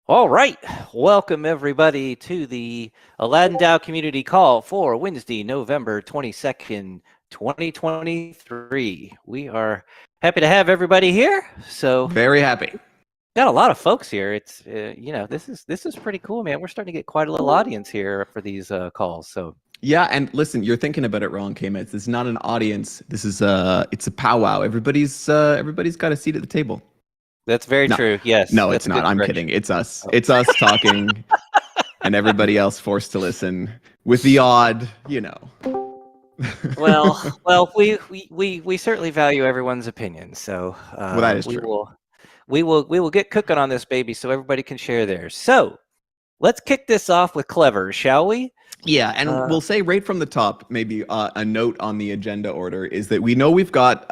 All right. Welcome, everybody, to the Aladdin DAO Community Call for Wednesday, November 22nd, 2023. We are happy to have everybody here. So, Very happy. got a lot of folks here. It's, this is pretty cool, man. We're starting to get quite a little audience here for these calls. So, Yeah, and listen, you're thinking about it wrong, K-Meds. This is not an audience. This is it's a powwow. Everybody's got a seat at the table. that's very No, true. Yes. no, that's it's not. I'm correction. kidding. It's us. Oh. It's us talking, and everybody else forced to listen with the odd, Well, we certainly value everyone's opinion. So, Well, that is we true. will get cooking on this baby so everybody can share theirs. So let's kick this off with Clever, shall we? Yeah, and we'll say right from the top, maybe a note on the agenda order is that we know we've got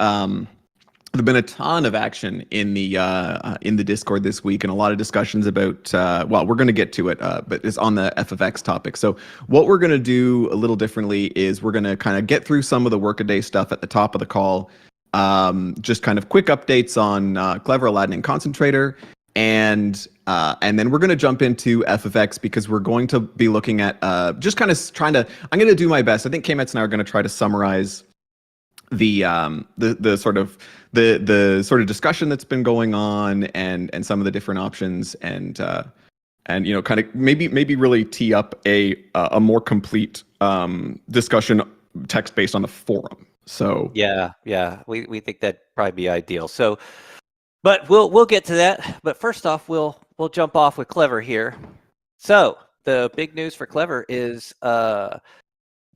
there's been a ton of action in the Discord this week, and a lot of discussions about. Well, we're going to get to it, but it's on the FFX topic. So what we're going to do a little differently is we're going to kind of get through some of the workaday stuff at the top of the call. Just kind of quick updates on Clever, Aladdin, and Concentrator, and then we're going to jump into FFX because we're going to be looking at just kind of trying to. I'm going to do my best. I think K-Mets and I are going to try to summarize the sort of the sort of discussion that's been going on and some of the different options and kind of maybe really tee up a more complete discussion text based on the forum. So yeah, we think that'd probably be ideal. So, but we'll get to that. But first off, we'll jump off with Clever here. So the big news for Clever is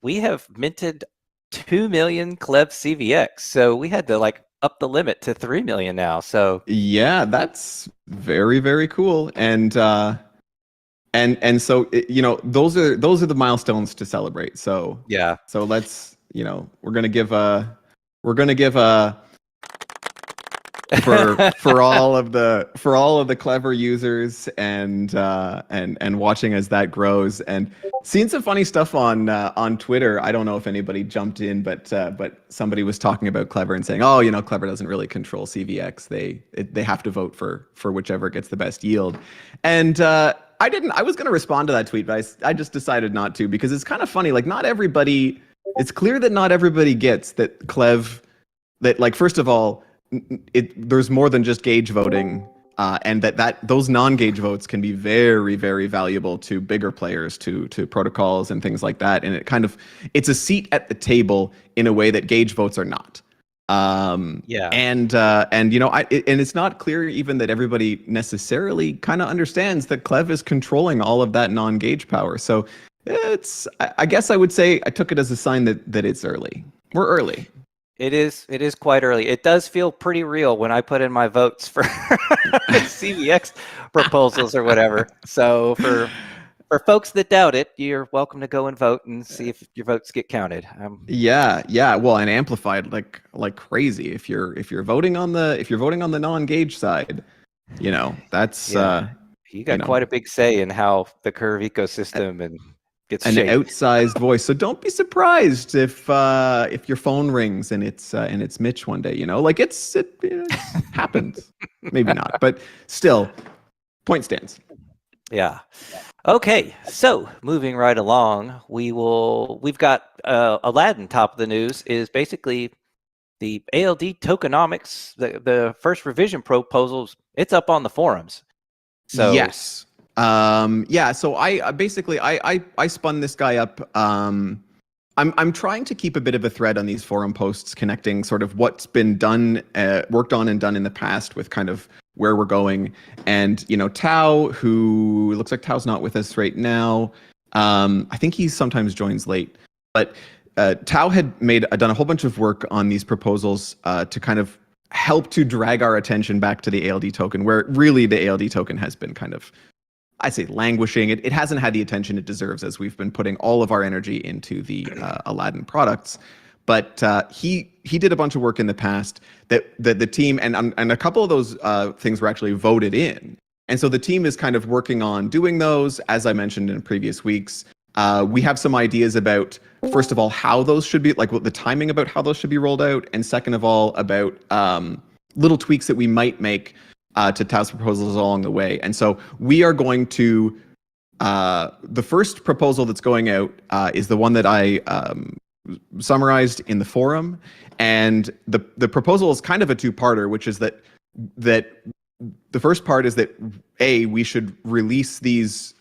we have minted 2 million Clev CVX. So we had to up the limit to 3 million now. So yeah, that's very, very cool. And so those are the milestones to celebrate. So yeah. So let's we're gonna give a for all of the Clever users and watching as that grows and seeing some funny stuff on Twitter. I don't know if anybody jumped in, but somebody was talking about Clever and saying, oh, Clever doesn't really control CVX. They have to vote for whichever gets the best yield. And I was going to respond to that tweet, but I just decided not to because it's kind of funny. Like it's clear that not everybody gets that Clev, that first of all, there's more than just gauge voting, and that those non-gauge votes can be very, very valuable to bigger players, to protocols and things like that. And it's a seat at the table in a way that gauge votes are not. Yeah. And it's not clear even that everybody necessarily kind of understands that Clev is controlling all of that non-gauge power. So I guess I would say I took it as a sign that it's early. We're early. It is quite early. It does feel pretty real when I put in my votes for CVX proposals or whatever. So for folks that doubt it, you're welcome to go and vote and see if your votes get counted. Yeah. Well, and amplified like crazy. If you're voting on the non-gauge side, that's you got quite a big say in how the Curve ecosystem and gets an shaped. outsized voice. So don't be surprised if your phone rings and it's Mitch one day. It happens. Maybe not, but still, point stands. Yeah. Okay. So moving right along, we've got Aladdin. Top of the news is basically the ALD tokenomics. The first revision proposals. It's up on the forums. So yes. So I spun this guy up. I'm trying to keep a bit of a thread on these forum posts connecting sort of what's been done, worked on and done in the past with kind of where we're going. And, Tao, who looks like Tao's not with us right now. I think he sometimes joins late, but Tao had done a whole bunch of work on these proposals to kind of help to drag our attention back to the ALD token, where really the ALD token has been kind of, I say, languishing. It hasn't had the attention it deserves as we've been putting all of our energy into the Aladdin products. But he did a bunch of work in the past that the team and a couple of those things were actually voted in. And so the team is kind of working on doing those. As I mentioned in previous weeks, we have some ideas about, first of all, how those should be, the timing about how those should be rolled out, and second of all, about little tweaks that we might make to Tao's proposals along the way. And so we are going to, the first proposal that's going out is the one that I summarized in the forum. And the proposal is kind of a two-parter, which is that the first part is that we should release these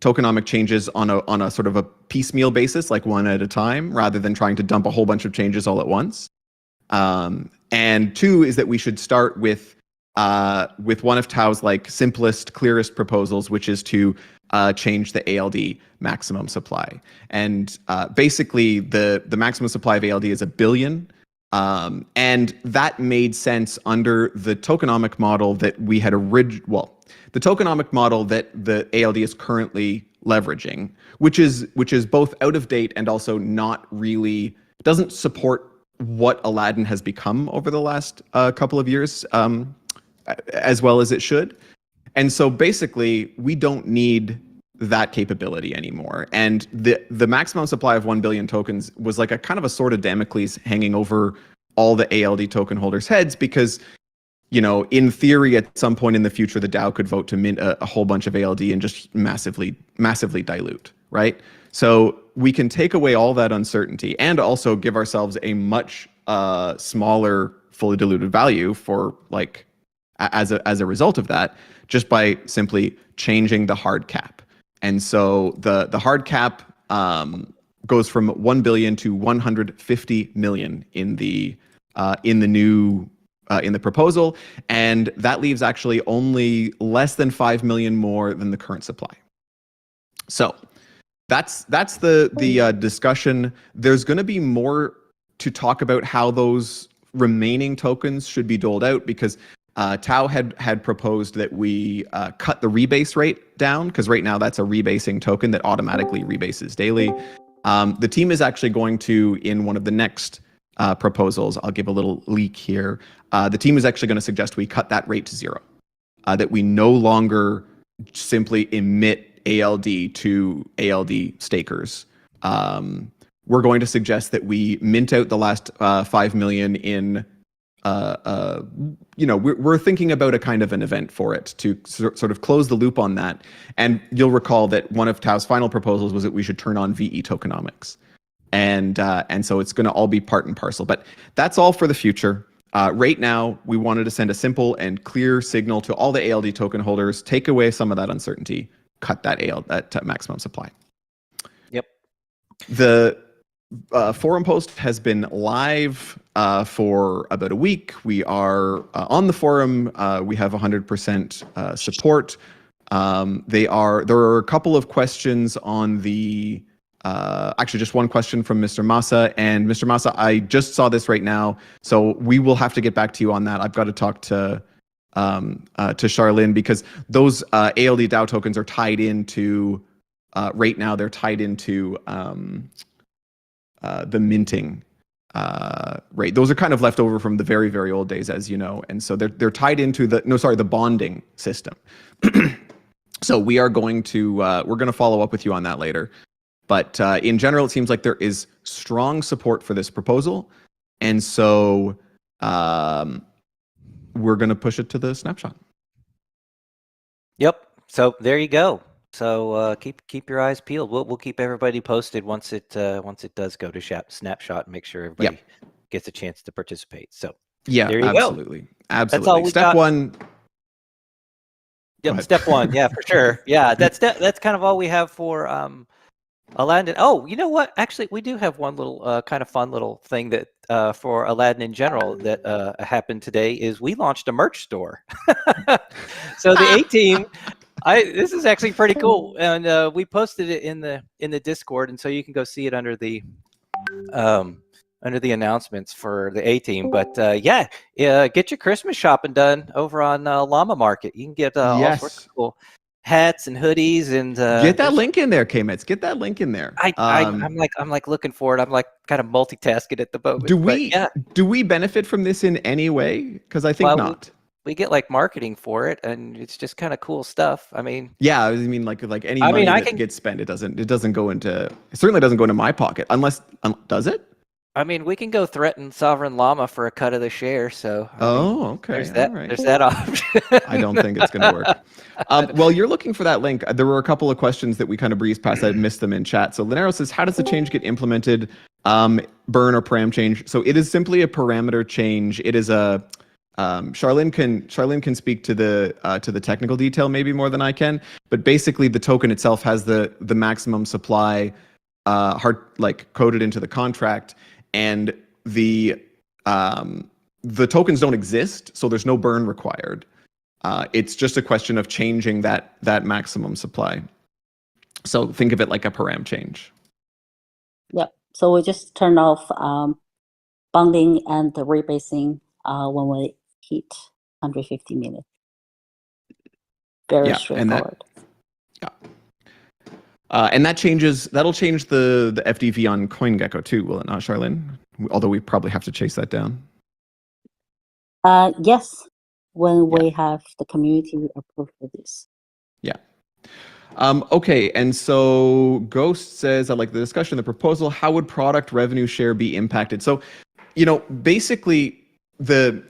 tokenomic changes on a sort of a piecemeal basis, like one at a time, rather than trying to dump a whole bunch of changes all at once. And two is that we should start with one of Tao's like simplest, clearest proposals, which is to change the ALD maximum supply. And basically, the maximum supply of ALD is 1 billion. And that made sense under the tokenomic model that we had the tokenomic model that the ALD is currently leveraging, which is both out of date and also not really, doesn't support what Aladdin has become over the last couple of years, as well as it should. And so basically, we don't need that capability anymore. And the maximum supply of 1 billion tokens was like a kind of a sword of Damocles hanging over all the ALD token holders' heads, because, you know, in theory, at some point in the future, the DAO could vote to mint a whole bunch of ALD and just massively dilute, right? So we can take away all that uncertainty and also give ourselves a much smaller fully diluted value for like as a result of that, just by simply changing the hard cap. And so the hard cap goes from 1 billion to 150 million in the new in the proposal, and that leaves actually only less than 5 million more than the current supply. So that's the discussion. There's going to be more to talk about how those remaining tokens should be doled out, because Tao had proposed that we cut the rebase rate down, because right now that's a rebasing token that automatically rebases daily. The team is actually going to, in one of the next proposals, I'll give a little leak here, the team is actually going to suggest we cut that rate to 0, that we no longer simply emit ALD to ALD stakers. We're going to suggest that we mint out the last 5 million in we're thinking about a kind of an event for it to sort of close the loop on that. And you'll recall that one of Tao's final proposals was that we should turn on VE tokenomics. And so it's going to all be part and parcel. But that's all for the future. Right now, we wanted to send a simple and clear signal to all the ALD token holders, take away some of that uncertainty, cut that maximum supply. Yep. The forum post has been live for about a week. We are on the forum. We have 100% support. There are a couple of questions on the actually just one question from Mr. Massa. And Mr. Massa, I just saw this right now, so we will have to get back to you on that. I've got to talk to Charlene, because those ALD DAO tokens are tied into right now. They're tied into the minting rate. Those are kind of left over from the very, very old days, as you know, and so they're tied into the bonding system. So we are going to we're going to follow up with you on that later. But in general, it seems like there is strong support for this proposal, and so we're going to push it to the snapshot. Yep. So there you go. So keep your eyes peeled. We'll keep everybody posted once it does go to snapshot, and make sure everybody gets a chance to participate. So yeah, there you absolutely, go. Absolutely. That's all we Step got. one. Yep, step one. Yeah, for sure. Yeah, that's kind of all we have for Aladdin. Oh, you know what? Actually, we do have one little kind of fun little thing that for Aladdin in general that happened today is we launched a merch store. So the A team. This is actually pretty cool, and we posted it in the Discord, and so you can go see it under the announcements for the A team. But get your Christmas shopping done over on Llama Market. You can get all sorts of cool hats and hoodies, and get that link in there, K-Mets. Get that link in there. I'm like looking for it. I'm like kind of multitasking at the moment. Do we benefit from this in any way? Because I think not. We get like marketing for it, and it's just kind of cool stuff. I mean, yeah, I mean, like any money that gets spent, it certainly doesn't go into my pocket, unless does it? I mean, we can go threaten Sovereign Llama for a cut of the share. So I mean, Okay. there's that. All right. There's that option. I don't think it's going to work. Well, you're looking for that link. There were a couple of questions that we kind of breezed past. I missed them in chat. So Linero says, how does the change get implemented? Burn or param change. So it is simply a parameter change. It is a Charlene can speak to the technical detail maybe more than I can. But basically, the token itself has the maximum supply coded into the contract, and the tokens don't exist, so there's no burn required. It's just a question of changing that maximum supply. So think of it like a param change. Yep. So we just turn off bonding and the rebasing when we hit 150 million. Very straightforward. And that'll change the FDV on CoinGecko too, will it not, Charlene? Although we probably have to chase that down. Yes, when we have the community approve for this. Yeah. Okay, and so Ghost says, I like the discussion, the proposal. How would product revenue share be impacted? So, basically the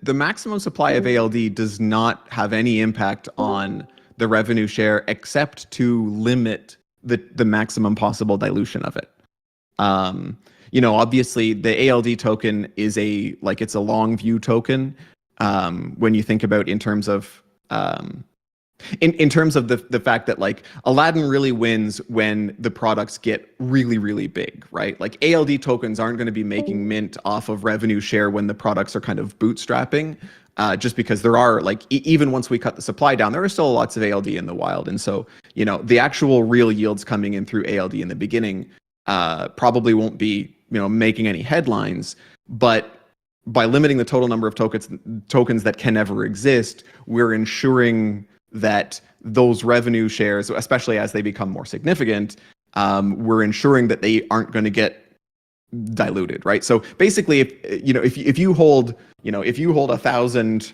maximum supply of ALD does not have any impact on the revenue share except to limit the maximum possible dilution of it. Obviously the ALD token is it's a long view token. When you think about in terms of in terms of the fact that Aladdin really wins when the products get really, really big, right? Like ALD tokens aren't going to be making mint off of revenue share when the products are kind of bootstrapping, just because there are even once we cut the supply down, there are still lots of ALD in the wild. And so, the actual real yields coming in through ALD in the beginning probably won't be, making any headlines, but by limiting the total number of tokens that can ever exist, we're ensuring that those revenue shares, especially as they become more significant, we're ensuring that they aren't going to get diluted, right? So basically, if you hold 1,000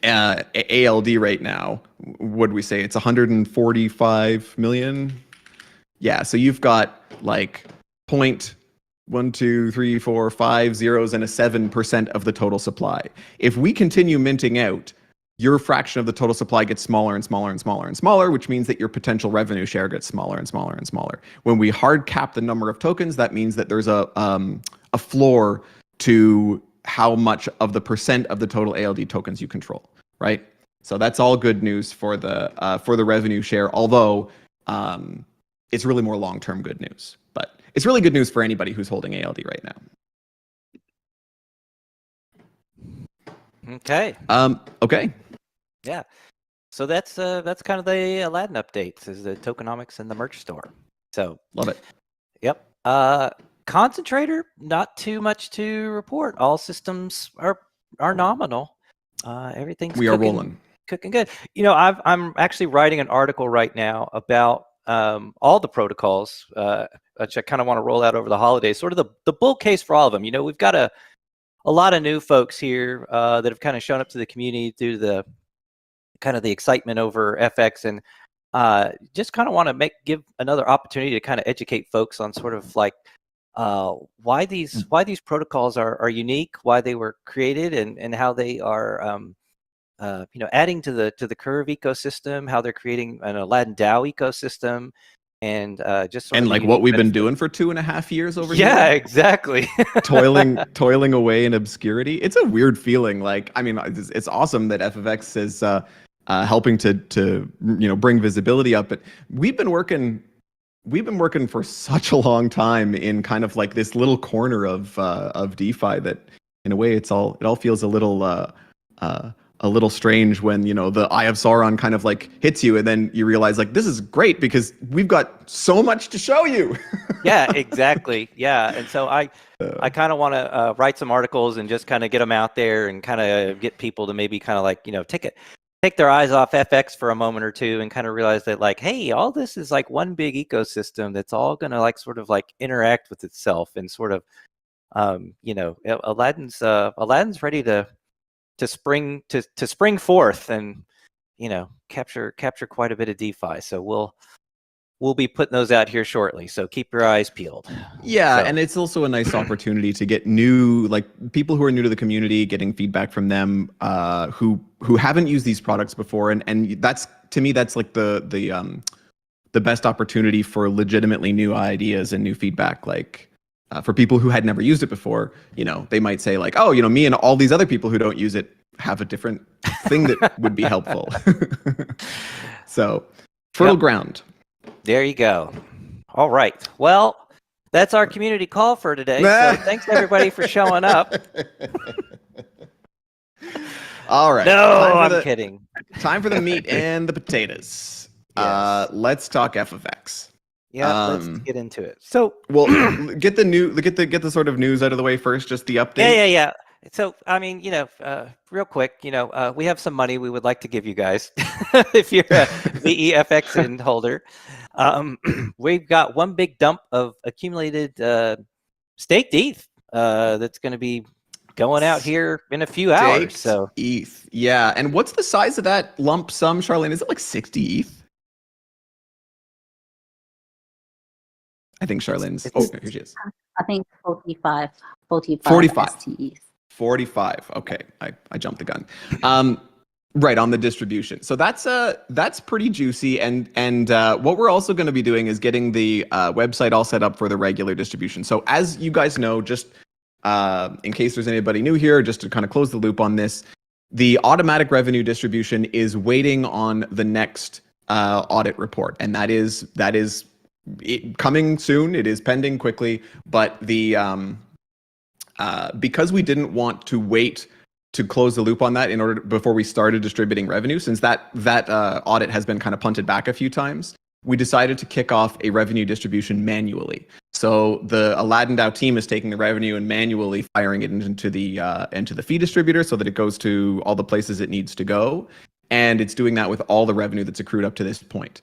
ALD right now, what do we say? It's 145 million. Yeah, so you've got 1, 2, 3, 4, 5 zeros and a 7% of the total supply. If we continue minting out, your fraction of the total supply gets smaller and smaller and smaller and smaller, which means that your potential revenue share gets smaller and smaller and smaller. When we hard cap the number of tokens, that means that there's a floor to how much of the percent of the total ALD tokens you control, right? So that's all good news for the revenue share, although it's really more long-term good news. But it's really good news for anybody who's holding ALD right now. Okay. Okay. Yeah. So that's kind of the Aladdin updates, is the tokenomics and the merch store. So love it. Yep. Concentrator, not too much to report. All systems are nominal. Everything's rolling. Cooking good. I'm actually writing an article right now about all the protocols, which I kind of want to roll out over the holidays. Sort of the bull case for all of them. We've got a lot of new folks here that have kind of shown up to the community due to the kind of the excitement over FX, and just kind of want to give another opportunity to kind of educate folks on sort of why these protocols are unique, why they were created, and how they are adding to the Curve ecosystem, how they're creating an Aladdin DAO ecosystem, and just sort of what we've been doing for 2.5 years over here. Yeah, exactly. toiling away in obscurity. It's a weird feeling. It's awesome that FFX is helping to bring visibility up, but we've been working for such a long time in kind of this little corner of DeFi that in a way it all feels a little strange when the Eye of Sauron kind of hits you, and then you realize this is great because we've got so much to show you. Yeah, exactly. Yeah, and so I kind of want to write some articles and just kind of get them out there and kind of get people to maybe kind of take their eyes off FX for a moment or two and kind of realize that hey, all this is one big ecosystem that's all going to sort of interact with itself, and sort of Aladdin's ready to spring forth and capture quite a bit of DeFi. So we'll be putting those out here shortly. So keep your eyes peeled. Yeah, So- and it's also a nice opportunity to get new, like people who are new to the community, getting feedback from them who haven't used these products before, and that's, to me, that's like the best opportunity for legitimately new ideas and new feedback. Like for people who had never used it before, they might say like, oh, me and all these other people who don't use it have a different thing that would be helpful. So fertile ground. There you go. All right. Well, that's our community call for today. So thanks everybody for showing up. All right. No, I'm kidding. Time for the meat and the potatoes. Yes. Let's talk F of X. Yeah, let's get into it. So, well, get the sort of news out of the way first, just the update. Yeah. So, I mean, real quick, we have some money we would like to give you guys if you're a VEFXN holder. We've got one big dump of accumulated staked ETH that's going to be going out here in a few hours. So ETH, yeah. And what's the size of that lump sum, Charlene? Is it like 60 ETH? I think Charlene's. Oh, here she is. I think 45 STEs. 45. Okay, I jumped the gun. Right, on the distribution. So that's pretty juicy. And what we're also going to be doing is getting the website all set up for the regular distribution. So as you guys know, just in case there's anybody new here, just to kind of close the loop on this, the automatic revenue distribution is waiting on the next audit report, and that is coming soon. It is pending quickly, but the because we didn't want to wait to close the loop on that before we started distributing revenue, since that audit has been kind of punted back a few times, we decided to kick off a revenue distribution manually. So the Aladdin DAO team is taking the revenue and manually firing it into the fee distributor so that it goes to all the places it needs to go, and it's doing that with all the revenue that's accrued up to this point.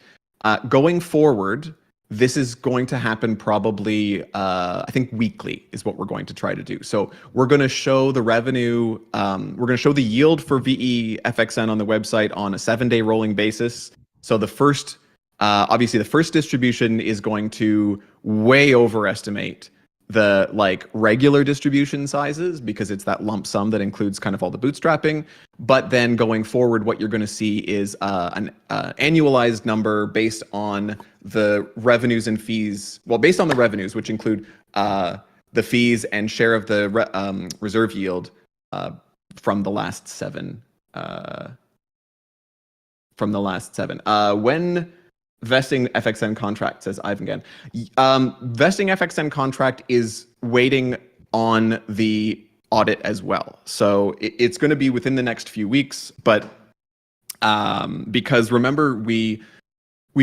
Going forward, this is going to happen probably, I think weekly is what we're going to try to do. So we're going to show the revenue, we're going to show the yield for VEFXN on the website on a 7-day rolling basis. So the first, obviously the first distribution is going to way overestimate the regular distribution sizes because it's that lump sum that includes kind of all the bootstrapping. But then going forward, what you're going to see is an annualized number based on the revenues and fees. Well, based on the revenues, which include the fees and share of the reserve yield from the last seven. When vesting FXN contract, says Ivan again. Vesting FXN contract is waiting on the audit as well. So it's going to be within the next few weeks, but because remember, we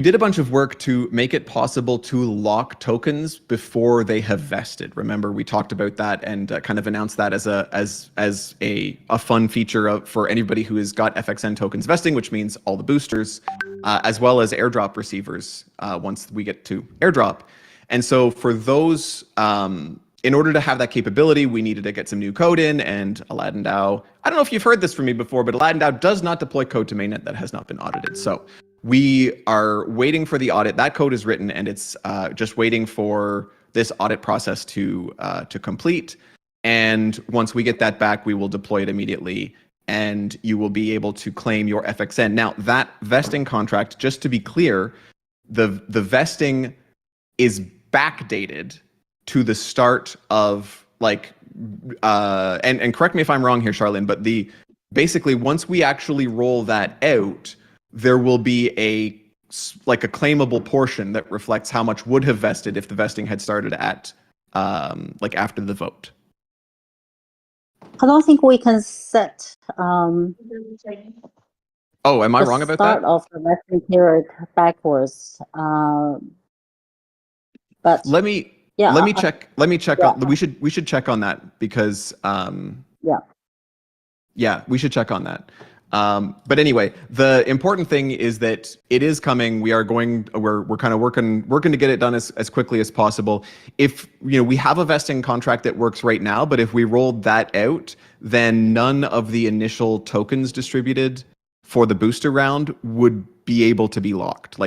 did a bunch of work to make it possible to lock tokens before they have vested. Remember, we talked about that and kind of announced that as a fun feature for anybody who has got FXN tokens vesting, which means all the boosters, as well as airdrop receivers once we get to airdrop. And so for those, in order to have that capability, we needed to get some new code in, and Aladdin DAO, I don't know if you've heard this from me before, but Aladdin DAO does not deploy code to mainnet that has not been audited. So we are waiting for the audit. That code is written, and it's just waiting for this audit process to complete. And once we get that back, we will deploy it immediately, and you will be able to claim your FXN. Now, that vesting contract, just to be clear, the vesting is backdated to the start of and correct me if I'm wrong here, Charlene, but basically once we actually roll that out, there will be a claimable portion that reflects how much would have vested if the vesting had started at after the vote. I don't think we can set. Oh, am I wrong about that? Start of the vesting period backwards. But let me check. Let me check on. We should check on that because. Yeah, we should check on that. But anyway, the important thing is that it is coming. We're kind of working to get it done as quickly as possible. If we have a vesting contract that works right now, but if we rolled that out, then none of the initial tokens distributed for the booster round would be able to be locked.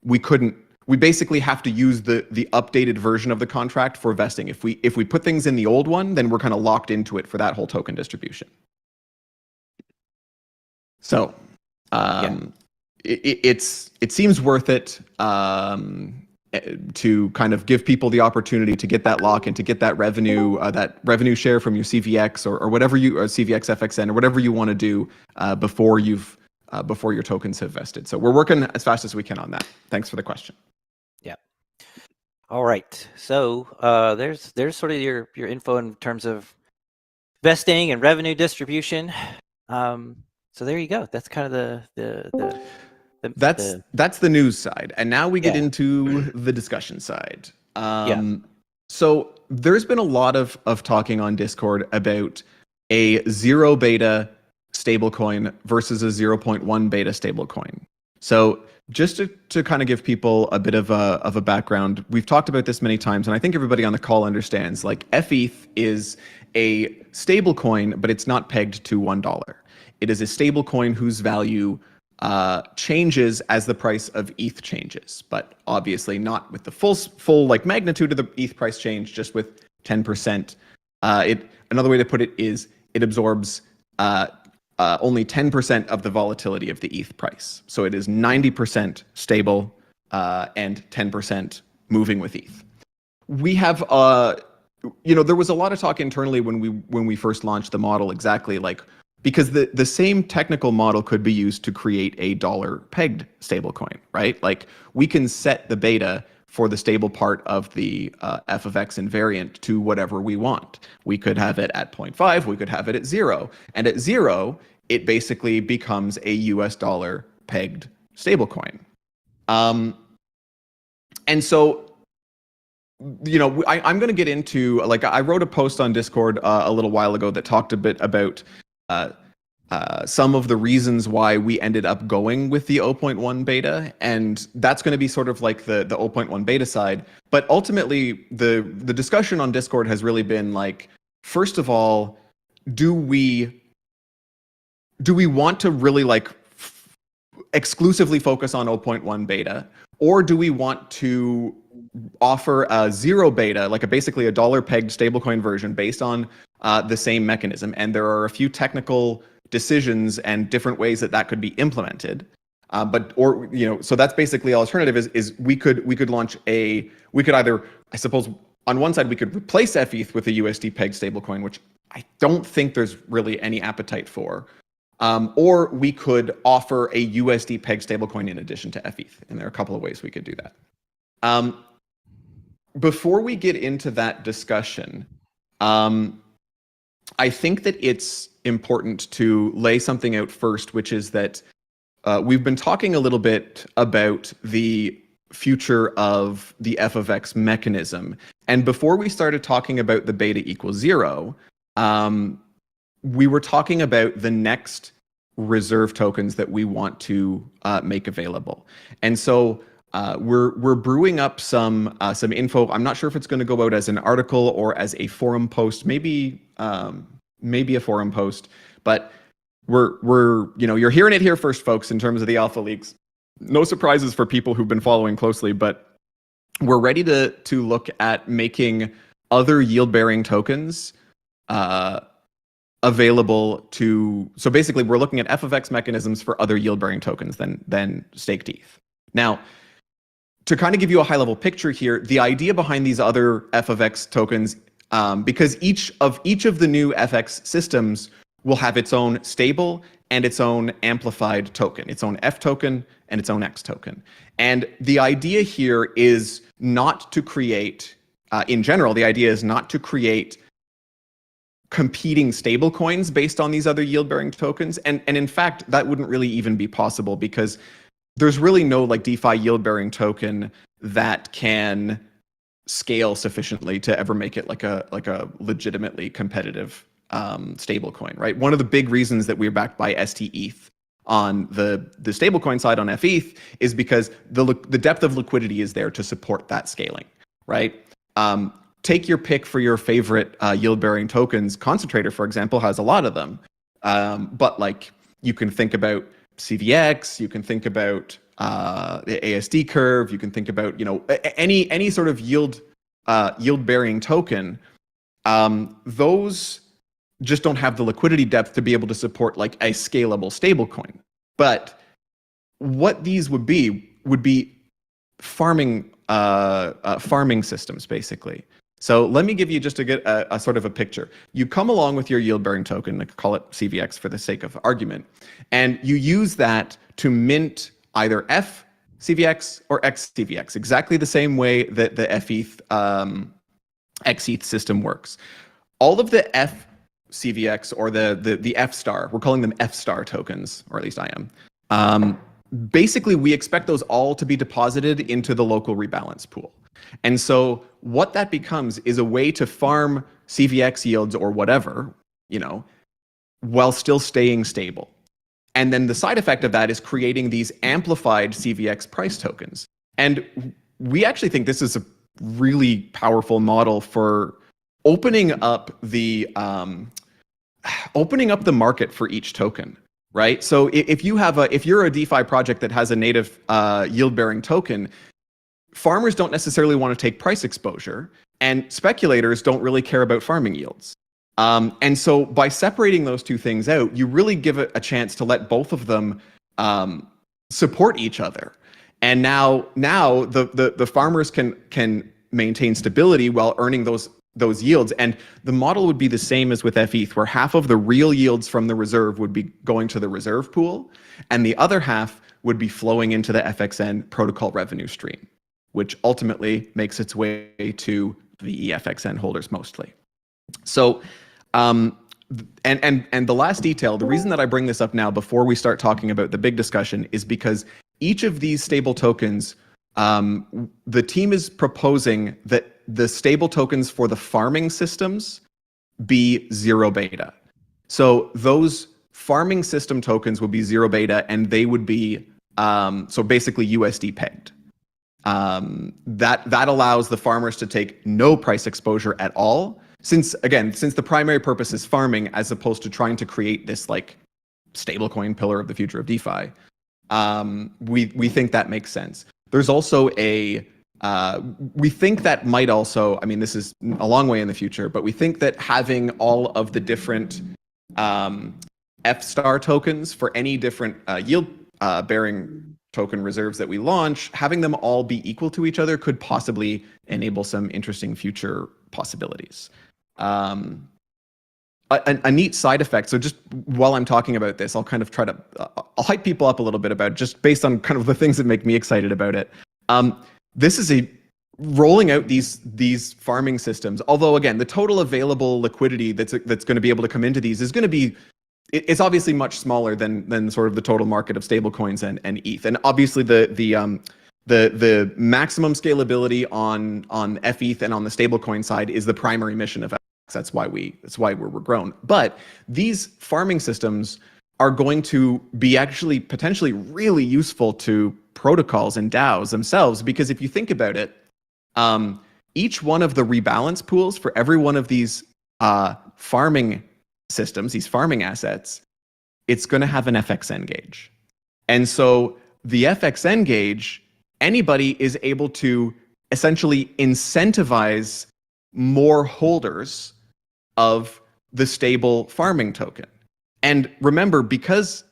We couldn't we basically have to use the updated version of the contract for vesting. If we put things in the old one, then we're kind of locked into it for that whole token distribution. So it seems worth it to kind of give people the opportunity to get that lock and to get that revenue share from your CVX or whatever you, or CVX FXN, or whatever you want to do before your tokens have vested. So we're working as fast as we can on that. Thanks for the question. Yeah. All right. So there's sort of your info in terms of vesting and revenue distribution. So there you go. That's kind of that's the news side, and now we get into the discussion side. So there's been a lot of talking on Discord about a 0 beta stablecoin versus a 0.1 beta stablecoin. So just to kind of give people a bit of a background, we've talked about this many times, and I think everybody on the call understands. Like, FETH is a stablecoin, but it's not pegged to $1. It is a stablecoin whose value changes as the price of ETH changes, but obviously not with the full like magnitude of the ETH price change, just with 10%. Another way to put it is it absorbs only 10% of the volatility of the ETH price. So it is 90% stable and 10% moving with ETH. We have there was a lot of talk internally when we first launched the model, exactly like, because the same technical model could be used to create a dollar pegged stablecoin, right? Like, we can set the beta for the stable part of the f of x invariant to whatever we want. We could have it at 0.5, we could have it at 0. And at 0, it basically becomes a US dollar pegged stablecoin. And so, I'm going to get into, like, I wrote a post on Discord a little while ago that talked a bit about some of the reasons why we ended up going with the 0.1 beta, and that's going to be sort of like the 0.1 beta side. But ultimately, the discussion on Discord has really been like, first of all, do we want to really like exclusively focus on 0.1 beta, or do we want to offer a 0 beta, like basically a dollar pegged stablecoin version based on the same mechanism? And there are a few technical decisions and different ways that could be implemented. So that's basically the alternative is we could launch we could either, I suppose, on one side we could replace FETH with a USD pegged stablecoin, which I don't think there's really any appetite for. Or we could offer a USD pegged stablecoin in addition to FETH. And there are a couple of ways we could do that. Before we get into that discussion, I think that it's important to lay something out first, which is that we've been talking a little bit about the future of the f of x mechanism. And before we started talking about the beta equals 0, we were talking about the next reserve tokens that we want to make available. And so we're brewing up some info. I'm not sure if it's going to go out as an article or as a forum post, maybe a forum post, but we're you're hearing it here first, folks, in terms of the alpha leaks. No surprises for people who've been following closely, but we're ready to look at making other yield-bearing tokens available to. So basically, we're looking at f of x mechanisms for other yield-bearing tokens than staked ETH. Now, to kind of give you a high-level picture here, the idea behind these other f of x tokens, because each of the new FX systems will have its own stable and its own amplified token, its own F token and its own X token. And the idea here is not to create, in general, the idea is not to create competing stable coins based on these other yield-bearing tokens. And in fact, that wouldn't really even be possible, because there's really no like DeFi yield-bearing token that can scale sufficiently to ever make it like a legitimately competitive stablecoin, right? One of the big reasons that we're backed by STETH on the stablecoin side on FETH is because the depth of liquidity is there to support that scaling, right? Take your pick for your favorite yield-bearing tokens. Concentrator, for example, has a lot of them, but like you can think about CVX, you can think about the ASD curve. You can think about, you know, any sort of yield bearing token. Those just don't have the liquidity depth to be able to support like a scalable stablecoin. But what these would be farming systems, basically. So let me give you just to get a sort of a picture. You come along with your yield-bearing token, like call it CVX for the sake of argument, and you use that to mint either FCVX or XCVX, exactly the same way that the FETH XETH system works. All of the FCVX or the F star, we're calling them F star tokens, or at least I am. Basically, we expect those all to be deposited into the local rebalance pool. And so what that becomes is a way to farm CVX yields or whatever, you know, while still staying stable. And then the side effect of that is creating these amplified CVX price tokens. And we actually think this is a really powerful model for opening up the market for each token. Right. So if you're a DeFi project that has a native yield-bearing token, farmers don't necessarily want to take price exposure, and speculators don't really care about farming yields. And so by separating those two things out, you really give it a chance to let both of them support each other. And now the farmers can maintain stability while earning those yields. And the model would be the same as with FETH, where half of the real yields from the reserve would be going to the reserve pool, and the other half would be flowing into the FXN protocol revenue stream, which ultimately makes its way to the EFXN holders mostly. So, and the last detail, the reason that I bring this up now before we start talking about the big discussion is because each of these stable tokens, the team is proposing that the stable tokens for the farming systems be 0 beta. So those farming system tokens would be 0 beta, and they would be so basically USD pegged. That allows the farmers to take no price exposure at all, since the primary purpose is farming as opposed to trying to create this like stablecoin pillar of the future of DeFi. We think that makes sense. There's also we think that might also, I mean, this is a long way in the future, but we think that having all of the different F star tokens for any different yield bearing token reserves that we launch, having them all be equal to each other could possibly enable some interesting future possibilities. A neat side effect. So just while I'm talking about this, I'll kind of try to, I'll hype people up a little bit about it, just based on kind of the things that make me excited about it. This is rolling out these farming systems. Although again, the total available liquidity that's going to be able to come into these is going to be, it's obviously much smaller than sort of the total market of stablecoins and ETH. And obviously the maximum scalability on FETH and on the stablecoin side is the primary mission of X. That's why we're grown. But these farming systems are going to be actually potentially really useful to protocols and DAOs themselves, because if you think about it, each one of the rebalance pools for every one of these farming systems, these farming assets, it's going to have an FXN gauge. And so the FXN gauge, anybody is able to essentially incentivize more holders of the stable farming token. And remember, because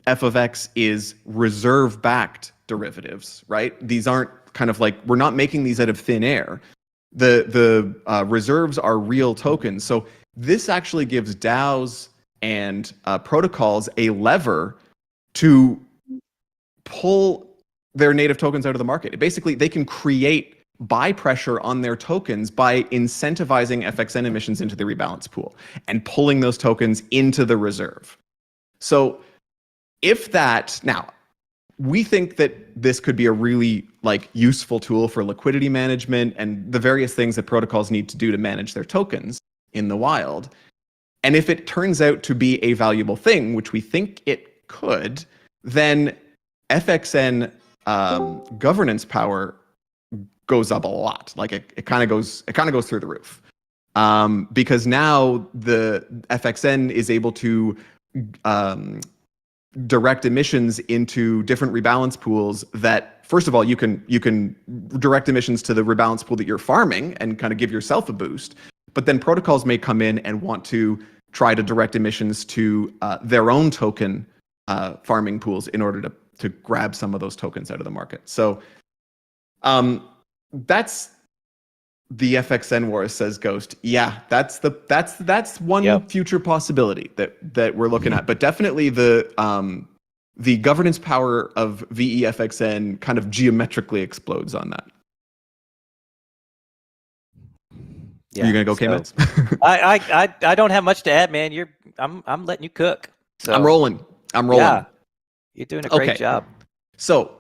F of X is reserve-backed derivatives, right? These aren't kind of like, we're not making these out of thin air. The reserves are real tokens. So this actually gives DAOs and protocols a lever to pull their native tokens out of the market. Basically, they can create buy pressure on their tokens by incentivizing FXN emissions into the rebalance pool and pulling those tokens into the reserve. So if that, now, we think that this could be a really like useful tool for liquidity management and the various things that protocols need to do to manage their tokens in the wild. And if it turns out to be a valuable thing, which we think it could, then FXN governance power goes up a lot. Like it kind of goes through the roof, because now the FXN is able to direct emissions into different rebalance pools that, first of all, you can direct emissions to the rebalance pool that you're farming and kind of give yourself a boost. But then protocols may come in and want to try to direct emissions to their own token farming pools in order to grab some of those tokens out of the market. So that's the FXN wars, says Ghost. Yeah, that's one future possibility that we're looking at. But definitely the governance power of VEFXN kind of geometrically explodes on that. Yeah, You're gonna go, K-Mets? I don't have much to add, man. I'm letting you cook. So I'm rolling. Yeah, you're doing a great job. So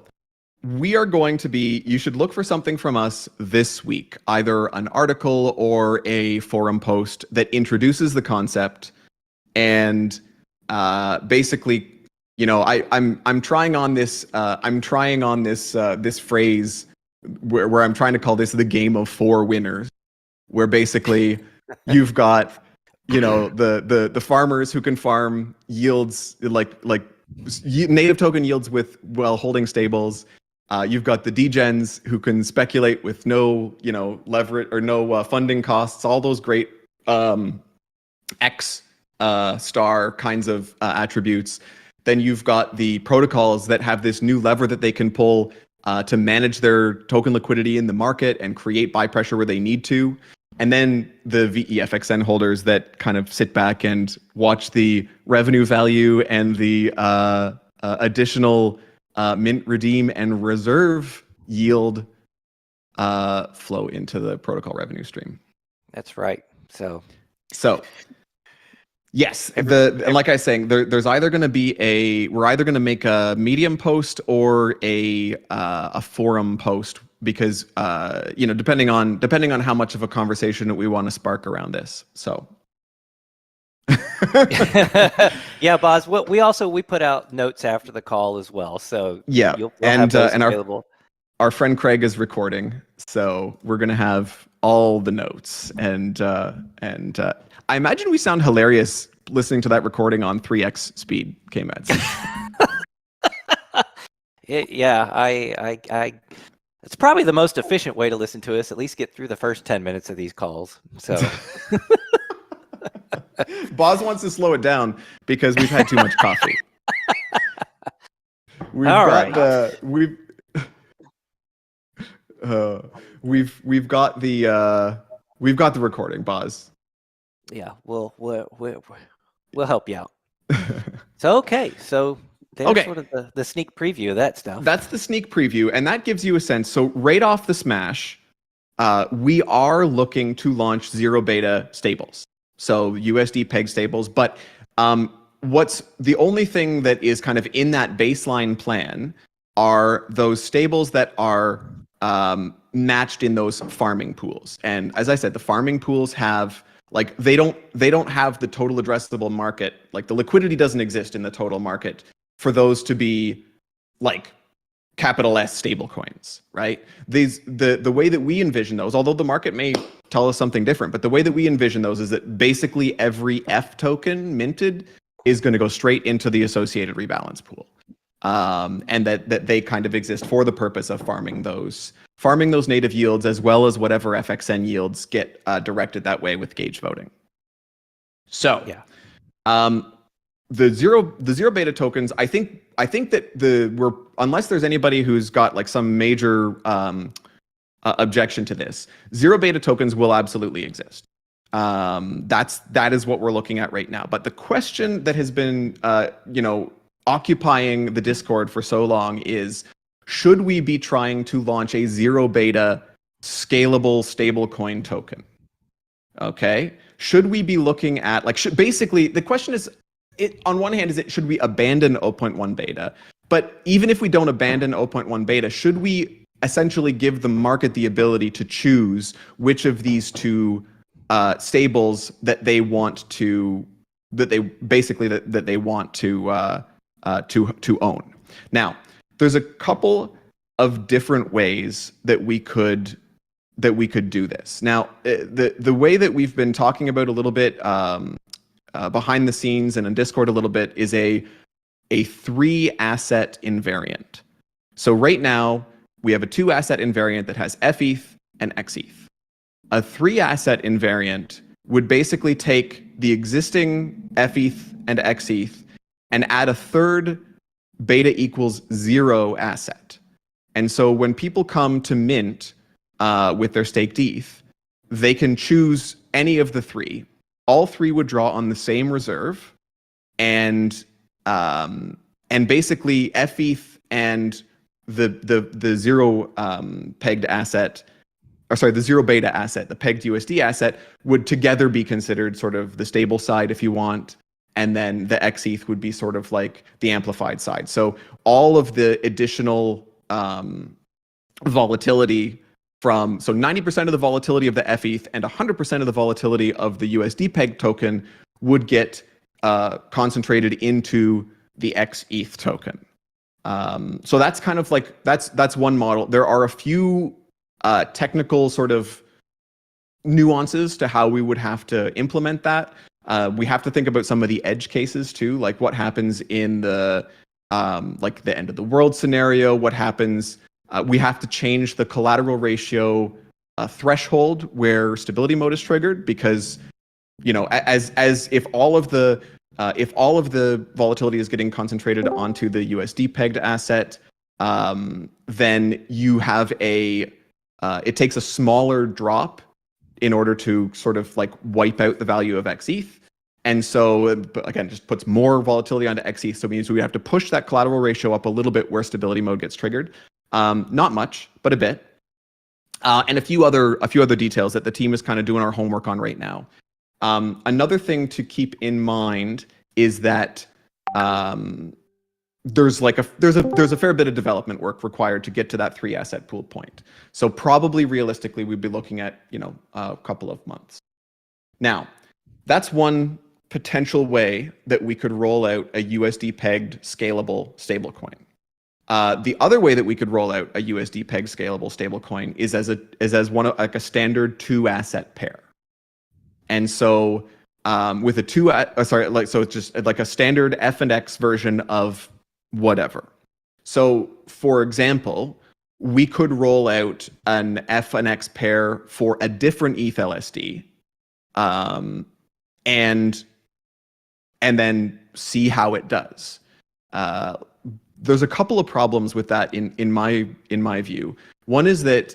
we are going to you should look for something from us this week, either an article or a forum post that introduces the concept. And basically, I'm trying on this this phrase where I'm trying to call this the game of 4 winners, where basically you've got the farmers who can farm yields like native token yields while holding stables. You've got the degens who can speculate with no leverage or no funding costs, all those great X star kinds of attributes. Then you've got the protocols that have this new lever that they can pull to manage their token liquidity in the market and create buy pressure where they need to. And then the VEFXN holders that kind of sit back and watch the revenue value and the additional mint, redeem, and reserve yield flow into the protocol revenue stream. That's right. So yes, like I was saying, there's either going to be we're either going to make a Medium post or a forum post, because depending on how much of a conversation that we want to spark around this. So yeah, Boz. We put out notes after the call as well. So yeah, you'll have those available. Our friend Craig is recording, so we're gonna have all the notes, and I imagine we sound hilarious listening to that recording on 3x speed, K-Mets. It's probably the most efficient way to listen to us. At least get through the first 10 minutes of these calls. So. Boz wants to slow it down because we've had too much coffee. We've got the recording, Boz. Yeah, we'll help you out. So there's sort of the sneak preview of that stuff. That's the sneak preview, and that gives you a sense. So right off the smash, we are looking to launch zero beta stables. So USD peg stables, but what's the only thing that is kind of in that baseline plan are those stables that are matched in those farming pools. And as I said, the farming pools have they don't have the total addressable market. Like the liquidity doesn't exist in the total market for those to be like capital S stable coins, right? The way that we envision those, although the market may tell us something different, but the way that we envision those is that basically every F token minted is going to go straight into the associated rebalance pool. And that they kind of exist for the purpose of farming those native yields, as well as whatever FXN yields get directed that way with gauge voting. So yeah. The zero beta tokens, I think that unless there's anybody who's got like some major objection to this, zero beta tokens will absolutely exist. That is what we're looking at right now. But the question that has been occupying the Discord for so long is, should we be trying to launch a zero beta scalable stablecoin token? Okay, should we be looking at basically the question is, on one hand, should we abandon 0.1 beta? But even if we don't abandon 0.1 beta, should we essentially give the market the ability to choose which of these two stables that they want to own? Now, there's a couple of different ways that we could do this. Now, the way that we've been talking about a little bit behind the scenes and in Discord a little bit is a a 3-asset invariant. So right now, we have a 2-asset invariant that has fETH and xETH. A 3-asset invariant would basically take the existing fETH and xETH and add a third beta equals 0 asset. And so when people come to mint with their staked ETH, they can choose any of the 3. All 3 would draw on the same reserve, and basically fETH and the 0 pegged asset, or sorry, the 0 beta asset, the pegged USD asset, would together be considered sort of the stable side if you want, and then the xETH would be sort of like the amplified side. So all of the additional volatility from, so 90% of the volatility of the fETH and 100% of the volatility of the USD peg token would get concentrated into the xETH token. So that's kind of like, that's one model. There are a few technical sort of nuances to how we would have to implement that. We have to think about some of the edge cases too, like what happens in the like the end of the world scenario, what happens, we have to change the collateral ratio threshold where stability mode is triggered, because, you know, as if all of the volatility is getting concentrated onto the USD pegged asset, then you have it takes a smaller drop in order to sort of like wipe out the value of xETH. And so, again, just puts more volatility onto xETH. So it means we have to push that collateral ratio up a little bit where stability mode gets triggered. Not much, but a bit. And a few other details that the team is kind of doing our homework on right now. Another thing to keep in mind is that there's a fair bit of development work required to get to that 3-asset pool point. So probably realistically, we'd be looking at, you know, a couple of months. Now, that's one potential way that we could roll out a USD pegged scalable stablecoin. The other way that we could roll out a USD pegged scalable stablecoin is as one of like a standard 2-asset pair. And so with a so it's just like a standard F and X version of whatever. So for example, we could roll out an F and X pair for a different ETH LSD, and then see how it does. There's a couple of problems with that in my view. One is that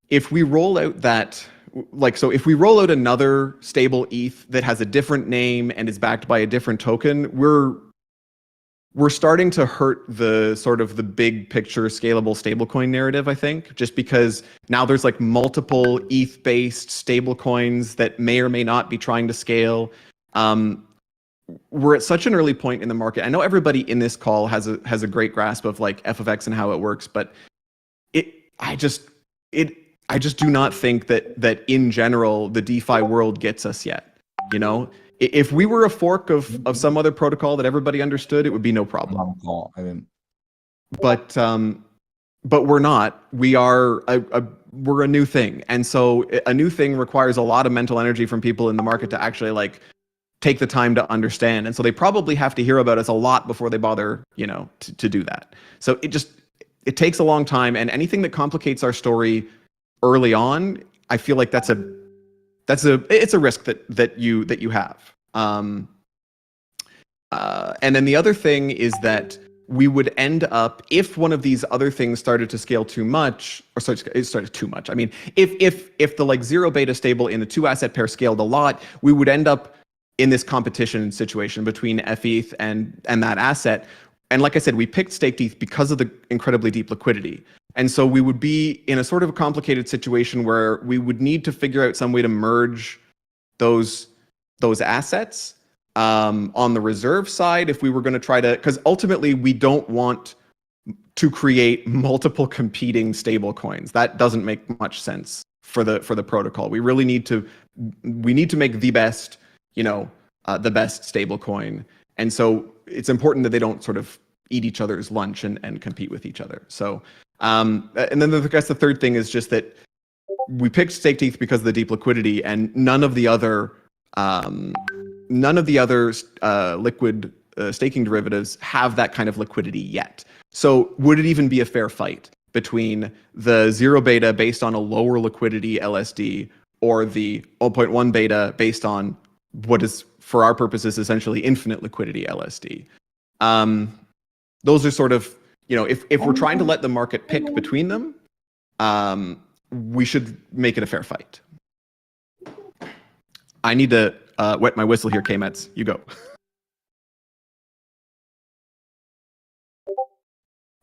if we roll out that, if we roll out another stable ETH that has a different name and is backed by a different token, we're starting to hurt the sort of the big picture scalable stablecoin narrative, I think, just because now there's like multiple ETH-based stablecoins that may or may not be trying to scale. We're at such an early point in the market. I know everybody in this call has a great grasp of like f of X and how it works, but I just do not think that in general the DeFi world gets us yet. You know, if we were a fork of some other protocol that everybody understood, it would be no problem. But we're not. We're a new thing, and so a new thing requires a lot of mental energy from people in the market to actually like take the time to understand. And so they probably have to hear about us a lot before they bother, you know, to do that. So it takes a long time, and anything that complicates our story early on, I feel like it's a risk that you have. And then the other thing is that we would end up, if one of these other things started to scale too much, or it started too much. I mean, if the like 0 beta stable in the 2-asset pair scaled a lot, we would end up in this competition situation between fETH and that asset. And like I said, we picked staked ETH because of the incredibly deep liquidity. And so we would be in a sort of a complicated situation where we would need to figure out some way to merge those assets on the reserve side if we were going to try to, because ultimately we don't want to create multiple competing stable coins. That doesn't make much sense for the protocol. We really need to make the best, you know, the best stable coin. And so it's important that they don't sort of eat each other's lunch and compete with each other. So, and then I guess the third thing is just that we picked staked ETH because of the deep liquidity, and none of the other liquid staking derivatives have that kind of liquidity yet. So would it even be a fair fight between the 0 beta based on a lower liquidity LSD or the 0.1 beta based on what is, for our purposes, essentially infinite liquidity LSD? Those are sort of, if we're trying to let the market pick between them, we should make it a fair fight. I need to wet my whistle here, K-Mets. You go.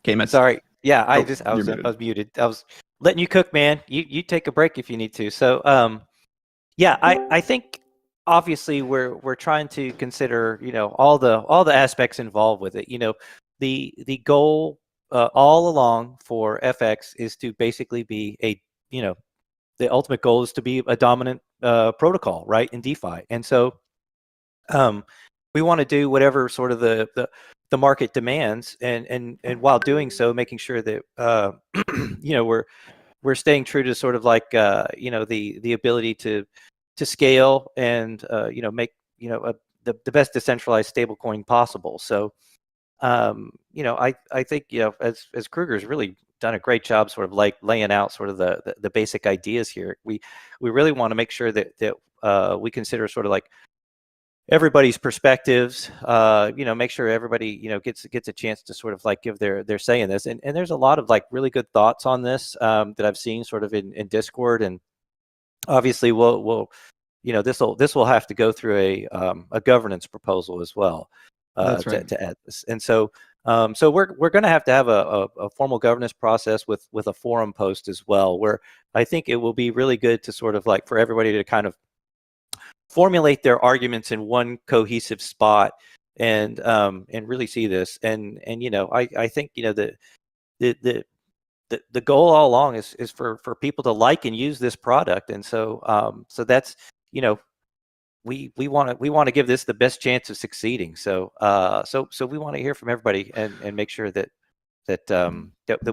K-Mets. Sorry. Yeah, I you're muted. was muted. I was letting you cook, man. You take a break if you need to. So yeah, I think obviously we're trying to consider, all the aspects involved with it. The goal all along for FX is to basically be the ultimate goal is to be a dominant protocol, right, in DeFi. And so we want to do whatever sort of the market demands, and while doing so, making sure that we're staying true to sort of like the ability to scale and make the best decentralized stablecoin possible. So I think as Kruger's really done a great job sort of like laying out sort of the basic ideas here. We really want to make sure that we consider sort of like everybody's perspectives, make sure everybody, gets a chance to sort of like give their say in this. And there's a lot of like really good thoughts on this that I've seen sort of in Discord. And obviously we'll this will have to go through a governance proposal as well. That's right. To add this. And so we're going to have a formal governance process with a forum post as well, where I think it will be really good to sort of like for everybody to kind of formulate their arguments in one cohesive spot and really see this. And I think the goal all along is for people to like and use this product. And so that's we want to give this the best chance of succeeding. So we want to hear from everybody and make sure that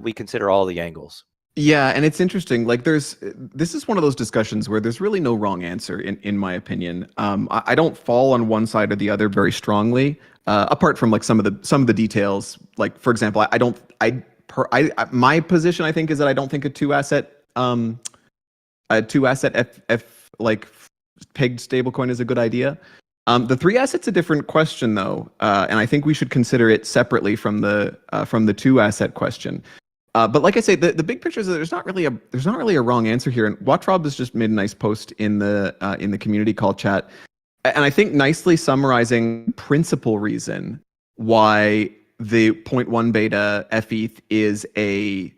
we consider all the angles. Yeah, and it's interesting. Like, this is one of those discussions where there's really no wrong answer, in my opinion. I don't fall on one side or the other very strongly, apart from like some of the details. Like, for example, my position, I think, is that I don't think a two asset like pegged stablecoin is a good idea. The 3 asset's a different question though, and I think we should consider it separately from the 2 asset question. But like I say, the big picture is that there's not really a wrong answer here. And Watrob has just made a nice post in the community call chat, and I think nicely summarizing principal reason why the 0.1 beta FETH is a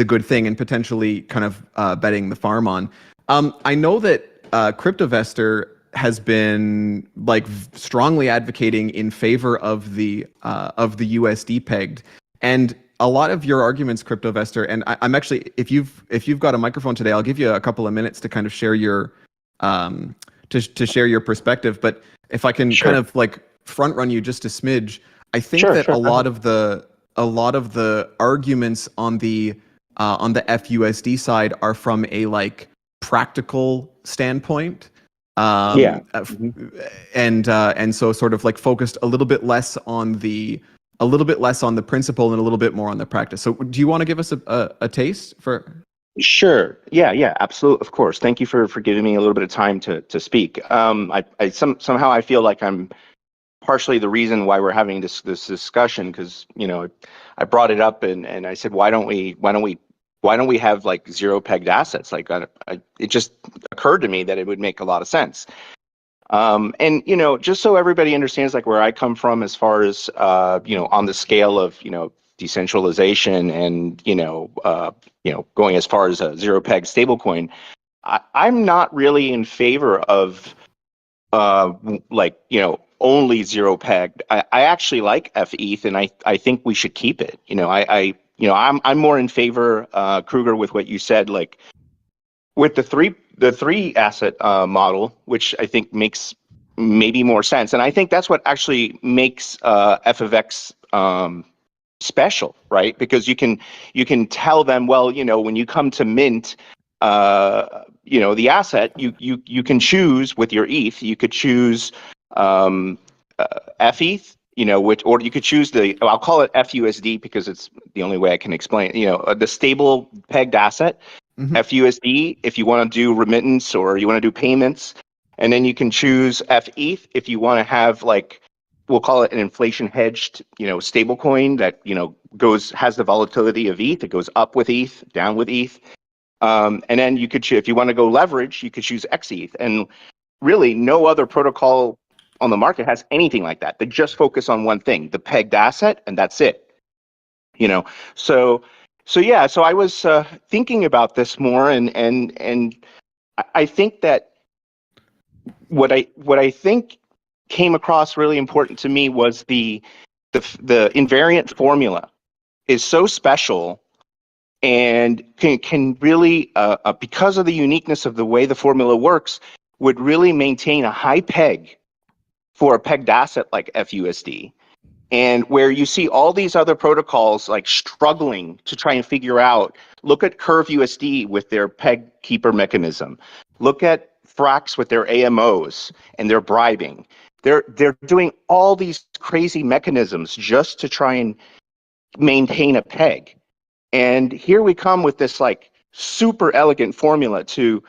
good thing and potentially kind of betting the farm on. I know that CryptoVestor has been like strongly advocating in favor of the USD pegged, and a lot of your arguments, CryptoVestor, and I'm actually, if you've got a microphone today, I'll give you a couple of minutes to kind of share your to share your perspective. But if I can kind of like front run you just a smidge, I think that a lot of the arguments on the FUSD side are from a like practical standpoint. And so sort of like focused a little bit less on the principle and a little bit more on the practice. So do you want to give us a taste for? Sure. Yeah, absolutely. Of course. Thank you for giving me a little bit of time to speak. Somehow I feel like I'm partially the reason why we're having this discussion, because I brought it up and I said, why don't we have like 0 pegged assets? Like it just occurred to me that it would make a lot of sense. And just so everybody understands like where I come from as far as on the scale of decentralization and going as far as a 0 peg stablecoin, I'm not really in favor of only 0 pegged. I actually like FETH, and I think we should keep it. I'm more in favor, Kruger, with what you said, like with the three asset model, which I think makes maybe more sense. And I think that's what actually makes FFX special, right? Because you can tell them, well, when you come to mint, the asset, you can choose with your ETH, you could choose FETH, or you could choose I'll call it FUSD because it's the only way I can explain it, the stable pegged asset, FUSD, if you want to do remittance or you want to do payments. And then you can choose FETH if you want to have we'll call it an inflation hedged, stable coin that, has the volatility of ETH. It goes up with ETH, down with ETH. And then you could if you want to go leverage, you could choose XETH. And really no other protocol on the market has anything like that. They just focus on one thing, the pegged asset, and that's it. So I was thinking about this more, and I think that what I think came across really important to me was the invariant formula is so special and can really because of the uniqueness of the way the formula works, would really maintain a high peg for a pegged asset like FUSD. And where you see all these other protocols struggling to try and figure out, look at Curve USD with their peg keeper mechanism. Look at Frax with their AMOs and their bribing. They're doing all these crazy mechanisms just to try and maintain a peg. And here we come with this super elegant formula to,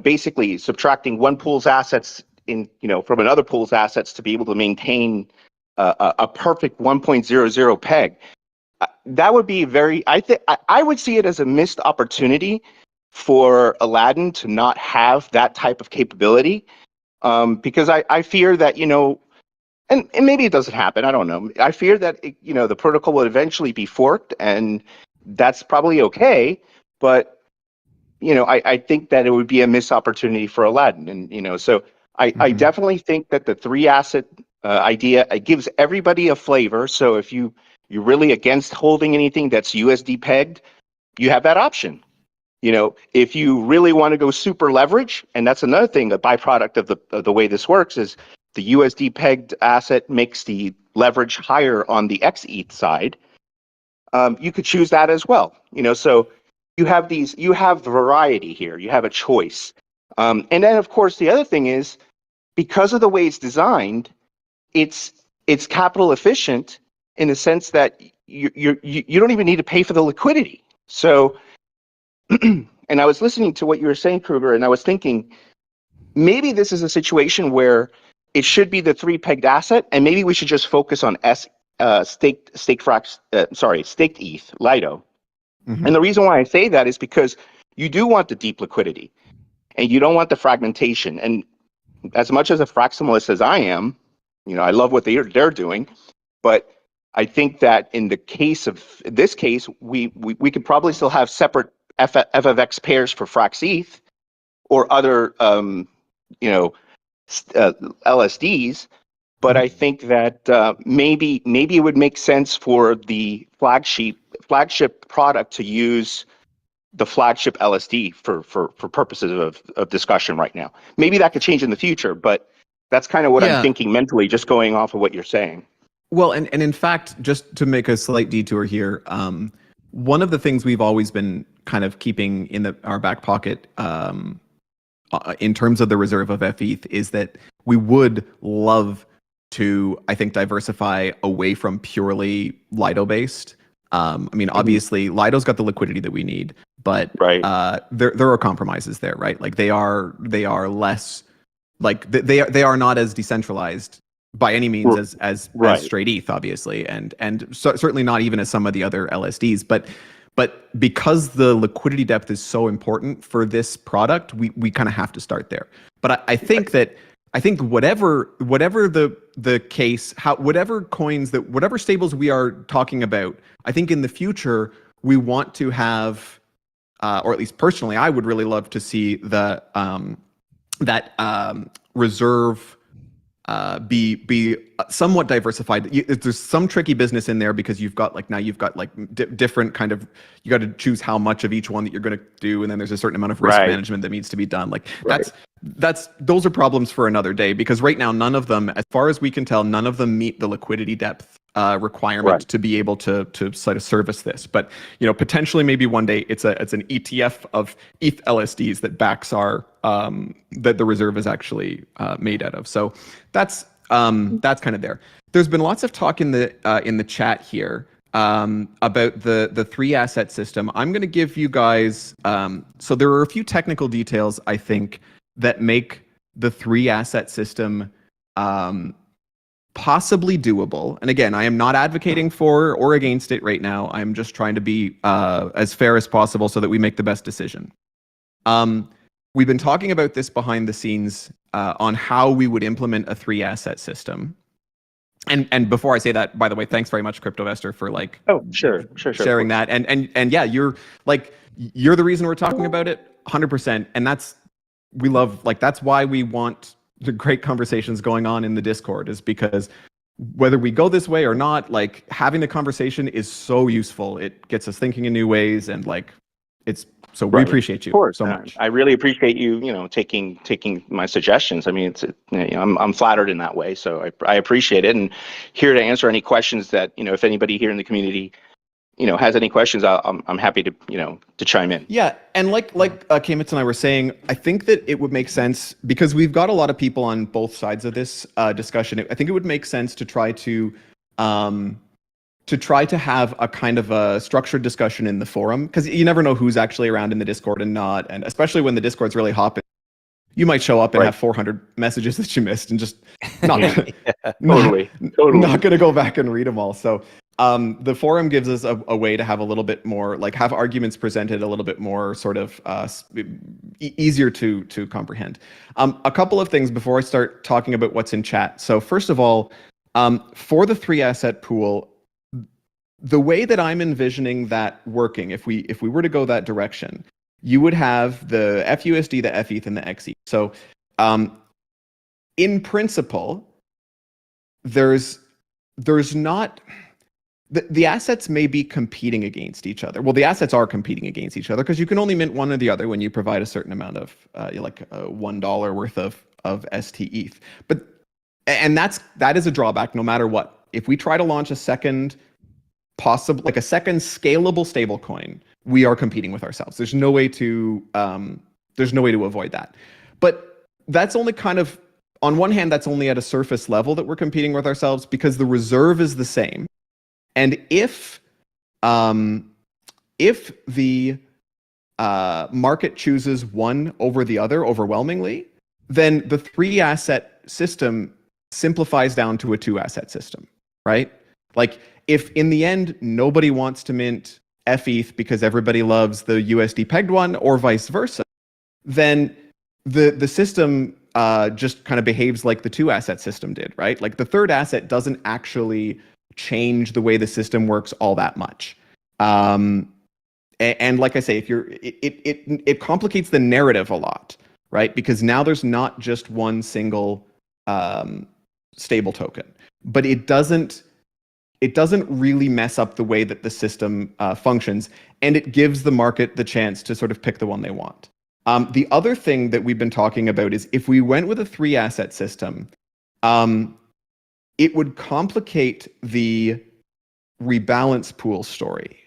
basically subtracting one pool's assets from another pool's assets to be able to maintain a perfect 1.00 peg. That would be I would see it as a missed opportunity for Aladdin to not have that type of capability, because I fear that, and maybe it doesn't happen, I don't know. I fear that, the protocol will eventually be forked, and that's probably okay, but, I think that it would be a missed opportunity for Aladdin. And, so I definitely think that the 3 asset idea, it gives everybody a flavor. So if you're really against holding anything that's USD pegged, you have that option. If you really want to go super leverage, and that's another thing, a byproduct of the way this works is the USD pegged asset makes the leverage higher on the XETH side. You could choose that as well. So you have variety here. You have a choice. And then of course the other thing is, because of the way it's designed, it's capital efficient in the sense that you don't even need to pay for the liquidity. So, and I was listening to what you were saying, Kruger, and I was thinking, maybe this is a situation where it should be the 3 pegged asset, and maybe we should just focus on staked ETH, Lido. And the reason why I say that is because you do want the deep liquidity, and you don't want the fragmentation. And as much as a Fraximalist as I am, I love what they're doing, but I think that in the case of this case, we could probably still have separate FFX pairs for Frax ETH or other LSDs, but I think that maybe it would make sense for the flagship product to use the flagship LSD for purposes of discussion right now. Maybe that could change in the future, but that's kind of what I'm thinking mentally, just going off of what you're saying. Well, and in fact, just to make a slight detour here, one of the things we've always been kind of keeping in our back pocket in terms of the reserve of FETH is that we would love to, I think, diversify away from purely Lido-based. Obviously, Lido's got the liquidity that we need, but there are compromises there, right? They are less, they are not as decentralized by any means as straight ETH, obviously, and certainly not even as some of the other LSDs. But because the liquidity depth is so important for this product, we kind of have to start there. But I think whatever the case, whatever coins whatever stables we are talking about, I think in the future we want to have, or at least personally, I would really love to see the reserve be somewhat diversified. There's some tricky business in there because you've got different kind of, you got to choose how much of each one that you're going to do, and then there's a certain amount of risk management that needs to be done. Those are problems for another day, because right now none of them, as far as we can tell, none of them meet the liquidity depth requirement to be able to sort of service this. But potentially maybe one day it's an ETF of ETH LSDs that backs our that the reserve is actually made out of. So that's kind of there. there's been lots of talk in the chat here about the 3-asset system. I'm going to give you guys. So there are a few technical details I think that make the 3-asset system possibly doable. And again, I am not advocating for or against it right now. I'm just trying to be as fair as possible so that we make the best decision. We've been talking about this behind the scenes on how we would implement a 3-asset system. And before I say that, by the way, thanks very much, CryptoVestor, for like sure, sharing that. And yeah, you're the reason we're talking about it 100%. And that's why we want the great conversations going on in the Discord, is because whether we go this way or not, like having the conversation is so useful. It gets us thinking in new ways, and like so we appreciate you so much. I really appreciate you, taking my suggestions. I mean, I'm flattered in that way, so I appreciate it, and here to answer any questions that if anybody here in the community, has any questions, I'm happy to to chime in. Yeah, and like Kaymitz and I were saying, I think that it would make sense, because we've got a lot of people on both sides of this discussion. I think it would make sense to try to have a kind of a structured discussion in the forum, because you never know who's actually around in the Discord and not, and especially when the Discord's really hopping, you might show up and have 400 messages that you missed and just not totally not going to go back and read them all. So the forum gives us a way to have a little bit more, like have arguments presented a little bit more sort of easier to comprehend. A couple of things before I start talking about what's in chat. So first of all, for the 3-asset pool, the way that I'm envisioning that working, if we were to go that direction, you would have the FUSD, the FETH, and the XETH. So in principle, there's not... The assets may be competing against each other. Well, the assets are competing against each other because you can only mint one or the other when you provide a certain amount of $1 worth of ST-ETH. And that is a drawback no matter what. If we try to launch a second scalable stablecoin, we are competing with ourselves. There's no way to avoid that. But that's only kind of, on one hand, that's only at a surface level that we're competing with ourselves, because the reserve is the same. And if the market chooses one over the other overwhelmingly, then the 3-asset system simplifies down to a 2-asset system, right? Like if in the end nobody wants to mint FETH because everybody loves the USD pegged one, or vice versa, then the system just kind of behaves like the 2-asset system did, right? Like the third asset doesn't actually change the way the system works all that much. And like I say, it complicates the narrative a lot, right? Because now there's not just one single stable token, but it doesn't really mess up the way that the system functions, and it gives the market the chance to sort of pick the one they want. The other thing that we've been talking about is if we went with a 3-asset system, it would complicate the rebalance pool story.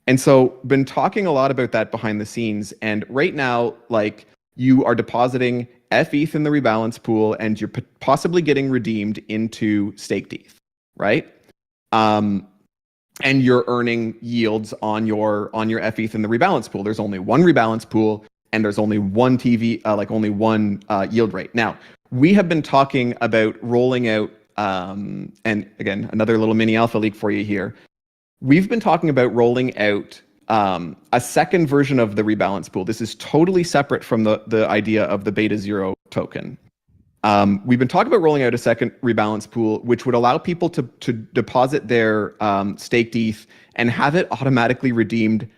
And so been talking a lot about that behind the scenes. And right now, like, you are depositing FETH in the rebalance pool and you're possibly getting redeemed into staked ETH, right? And you're earning yields on your FETH in the rebalance pool. There's only one rebalance pool and there's only one only one yield rate. Now, we have been talking about rolling out, and again, another little mini alpha leak for you here. We've been talking about rolling out a second version of the rebalance pool. This is totally separate from the idea of the beta 0 token. We've been talking about rolling out a second rebalance pool, which would allow people to deposit their staked ETH and have it automatically redeemed.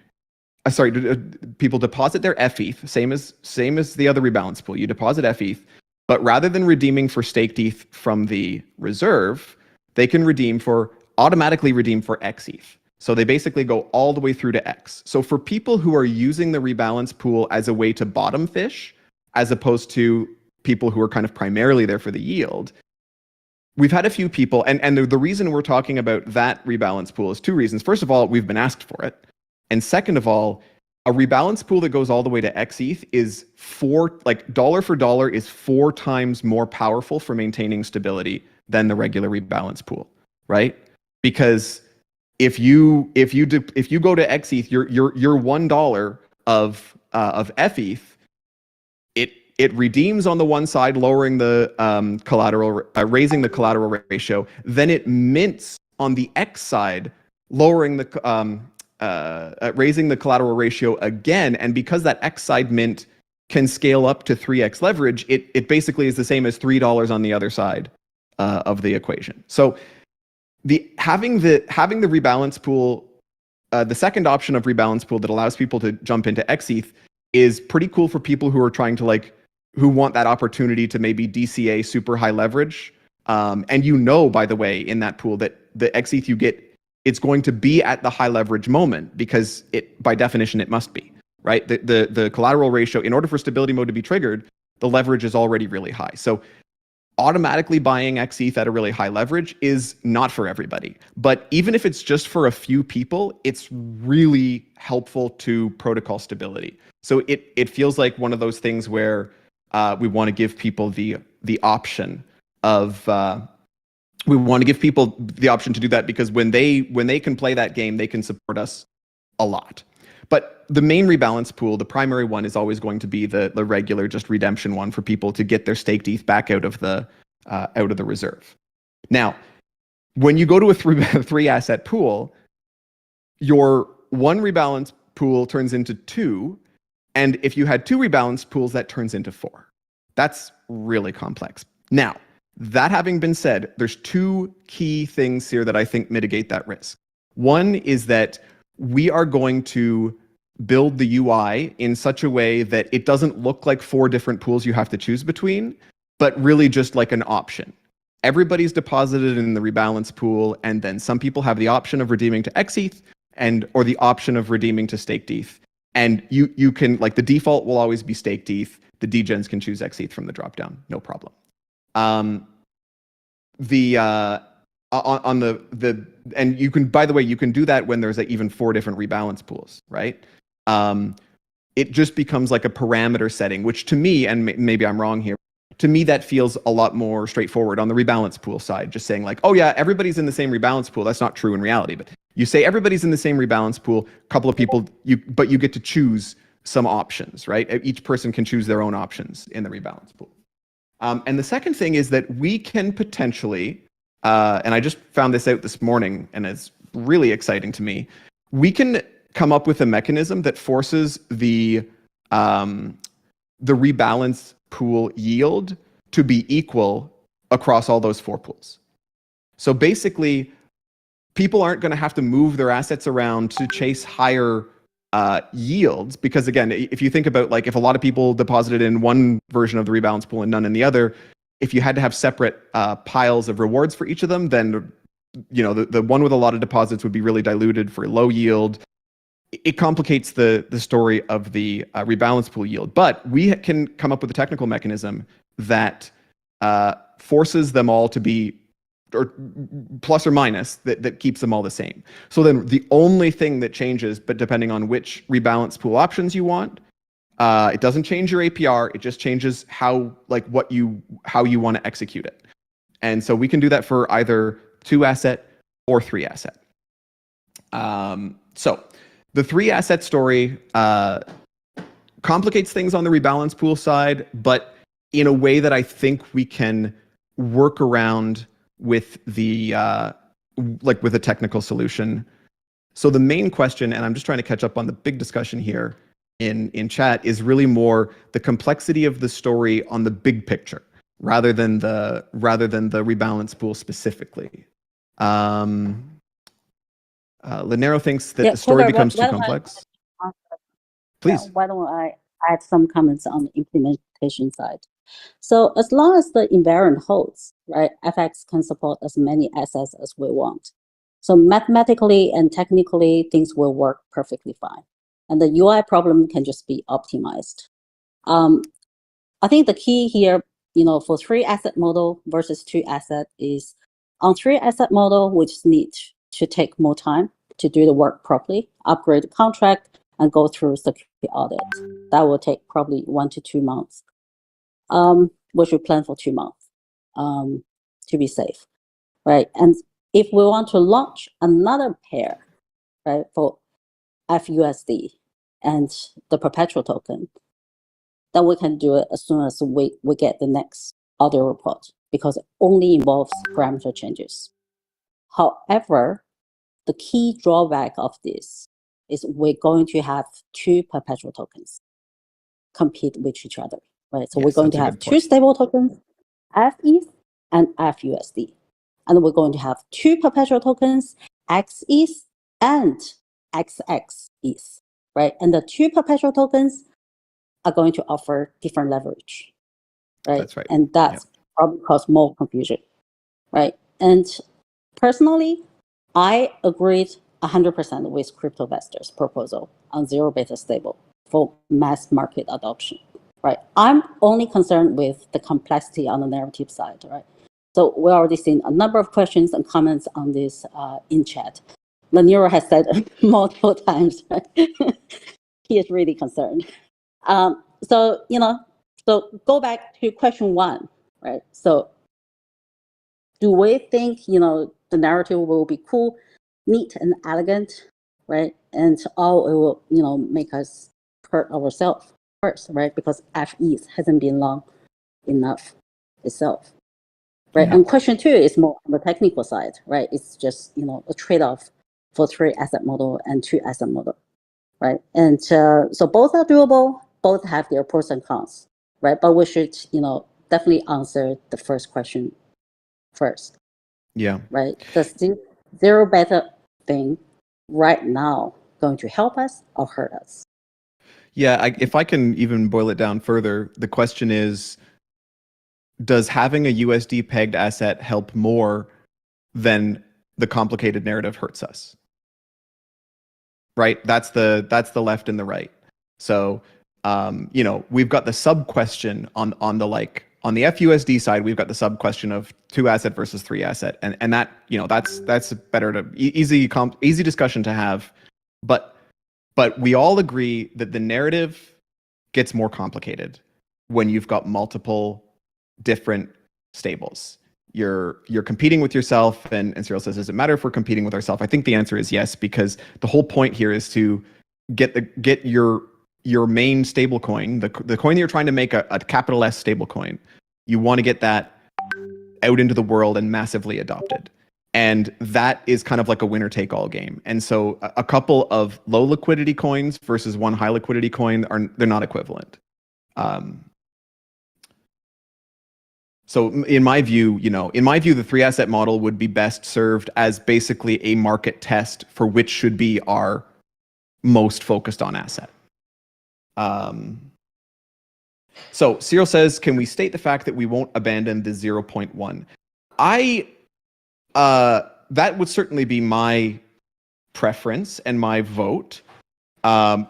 People deposit their FETH, same as the other rebalance pool. You deposit FETH, but rather than redeeming for staked ETH from the reserve, they can automatically redeem for XETH. So they basically go all the way through to X. So for people who are using the rebalance pool as a way to bottom fish, as opposed to people who are kind of primarily there for the yield, we've had a few people, and the reason we're talking about that rebalance pool is two reasons. First of all, we've been asked for it. And second of all, a rebalance pool that goes all the way to XETH is dollar for dollar is 4 times more powerful for maintaining stability than the regular rebalance pool. right? Because if you go to XETH, your $1 of FETH, it redeems on the one side, lowering the collateral, raising the collateral ratio. Then it mints on the X side, lowering the raising the collateral ratio again. And because that X side mint can scale up to 3x leverage, it basically is the same as $3 on the other side of the equation. So having the rebalance pool, the second option of rebalance pool that allows people to jump into XETH is pretty cool for people who are trying to who want that opportunity to maybe DCA super high leverage. And by the way, in that pool that the XETH you get, it's going to be at the high leverage moment because by definition, it must be, right? The collateral ratio, in order for stability mode to be triggered, the leverage is already really high. So automatically buying XETH at a really high leverage is not for everybody. But even if it's just for a few people, it's really helpful to protocol stability. So it feels like one of those things where we want to give people the option of we want to give people the option to do that, because when they can play that game, they can support us a lot. But the main rebalance pool, the primary one, is always going to be the regular just redemption one for people to get their staked ETH back out of the reserve. Now, when you go to a three asset pool, your one rebalance pool turns into two. And if you had two rebalanced pools, that turns into four. That's really complex. Now, that having been said, there's two key things here that I think mitigate that risk. One is that we are going to build the UI in such a way that it doesn't look like four different pools you have to choose between, but really just like an option. Everybody's deposited in the rebalance pool, and then some people have the option of redeeming to XETH or the option of redeeming to staked ETH. And you can, the default will always be staked ETH. The degens can choose XETH from the dropdown, no problem. And you can, by the way, you can do that when there's even four different rebalance pools, right? It just becomes like a parameter setting, which to me, and maybe I'm wrong here, to me that feels a lot more straightforward on the rebalance pool side. Just saying oh yeah, everybody's in the same rebalance pool. That's not true in reality, but you say everybody's in the same rebalance pool, a couple of people, but you get to choose some options, right? Each person can choose their own options in the rebalance pool. And the second thing is that we can potentially, and I just found this out this morning, and it's really exciting to me, we can come up with a mechanism that forces the rebalance pool yield to be equal across all those four pools. So basically, people aren't going to have to move their assets around to chase higher yields, because again, if you think about if a lot of people deposited in one version of the rebalance pool and none in the other, if you had to have separate piles of rewards for each of them, then the one with a lot of deposits would be really diluted for low yield. It complicates the story of the rebalance pool yield. But we can come up with a technical mechanism that forces them all to be, or plus or minus, that keeps them all the same. So then the only thing that changes, but depending on which rebalance pool options you want, it doesn't change your APR. It just changes how you want to execute it. And so we can do that for either 2-asset or 3-asset. So the 3-asset story complicates things on the rebalance pool side, but in a way that I think we can work around with the with a technical solution. So the main question, and I'm just trying to catch up on the big discussion here in chat, is really more the complexity of the story on the big picture rather than the rebalance pool specifically. Linero thinks that the story becomes too complex. Please. Why don't I add some comments on the implementation side? So as long as the invariant holds, right, FX can support as many assets as we want. So mathematically and technically, things will work perfectly fine. And the UI problem can just be optimized. I think the key here, for 3-asset model versus 2-asset is on 3-asset model, we just need to take more time to do the work properly, upgrade the contract, and go through security audit. That will take probably 1 to 2 months. We should plan for 2 months to be safe, right? And if we want to launch another pair, right, for FUSD and the perpetual token, then we can do it as soon as we get the next audio report, because it only involves parameter changes. However, the key drawback of this is we're going to have two perpetual tokens compete with each other, right? So Yes, we're going that's to a have good two point. stable tokens, FETH and FUSD. And we're going to have two perpetual tokens, XETH and XXETH, right? And the two perpetual tokens are going to offer different leverage, right? That's right. And that's probably cause more confusion, right? And personally, I agreed 100% with CryptoVestor's proposal on zero beta stable for mass market adoption, right? I'm only concerned with the complexity on the narrative side, right? So we already seen a number of questions and comments on this in chat. Laniro has said multiple times, right? He is really concerned. So, so go back to question one, right? So do we think, the narrative will be cool, neat and elegant, right? And all it will, make us hurt ourselves first, right? Because FETH hasn't been long enough itself, right? Yeah. And question two is more on the technical side, right? It's just, a trade-off for 3 asset model and 2 asset model, right? And so both are doable, both have their pros and cons, right? But we should, definitely answer the first question first. Yeah. Right? Does the zero beta thing right now going to help us or hurt us? Yeah, if I can even boil it down further, the question is, does having a USD pegged asset help more than the complicated narrative hurts us? Right? That's the left and the right. So, we've got the sub question on the FUSD side, we've got the sub question of 2 asset versus 3 asset, and that, that's better to easy discussion to have, but we all agree that the narrative gets more complicated when you've got multiple different stables. You're competing with yourself, and Cyril says, does it matter if we're competing with ourselves? I think the answer is yes, because the whole point here is to get your main stable coin, the coin that you're trying to make a capital S stable coin. You want to get that out into the world and massively adopted. And that is kind of like a winner take all game. And so a couple of low liquidity coins versus one high liquidity coin they're not equivalent. So in my view, the 3 asset model would be best served as basically a market test for which should be our most focused on asset. So Cyril says, can we state the fact that we won't abandon the 0.1? That would certainly be my preference and my vote.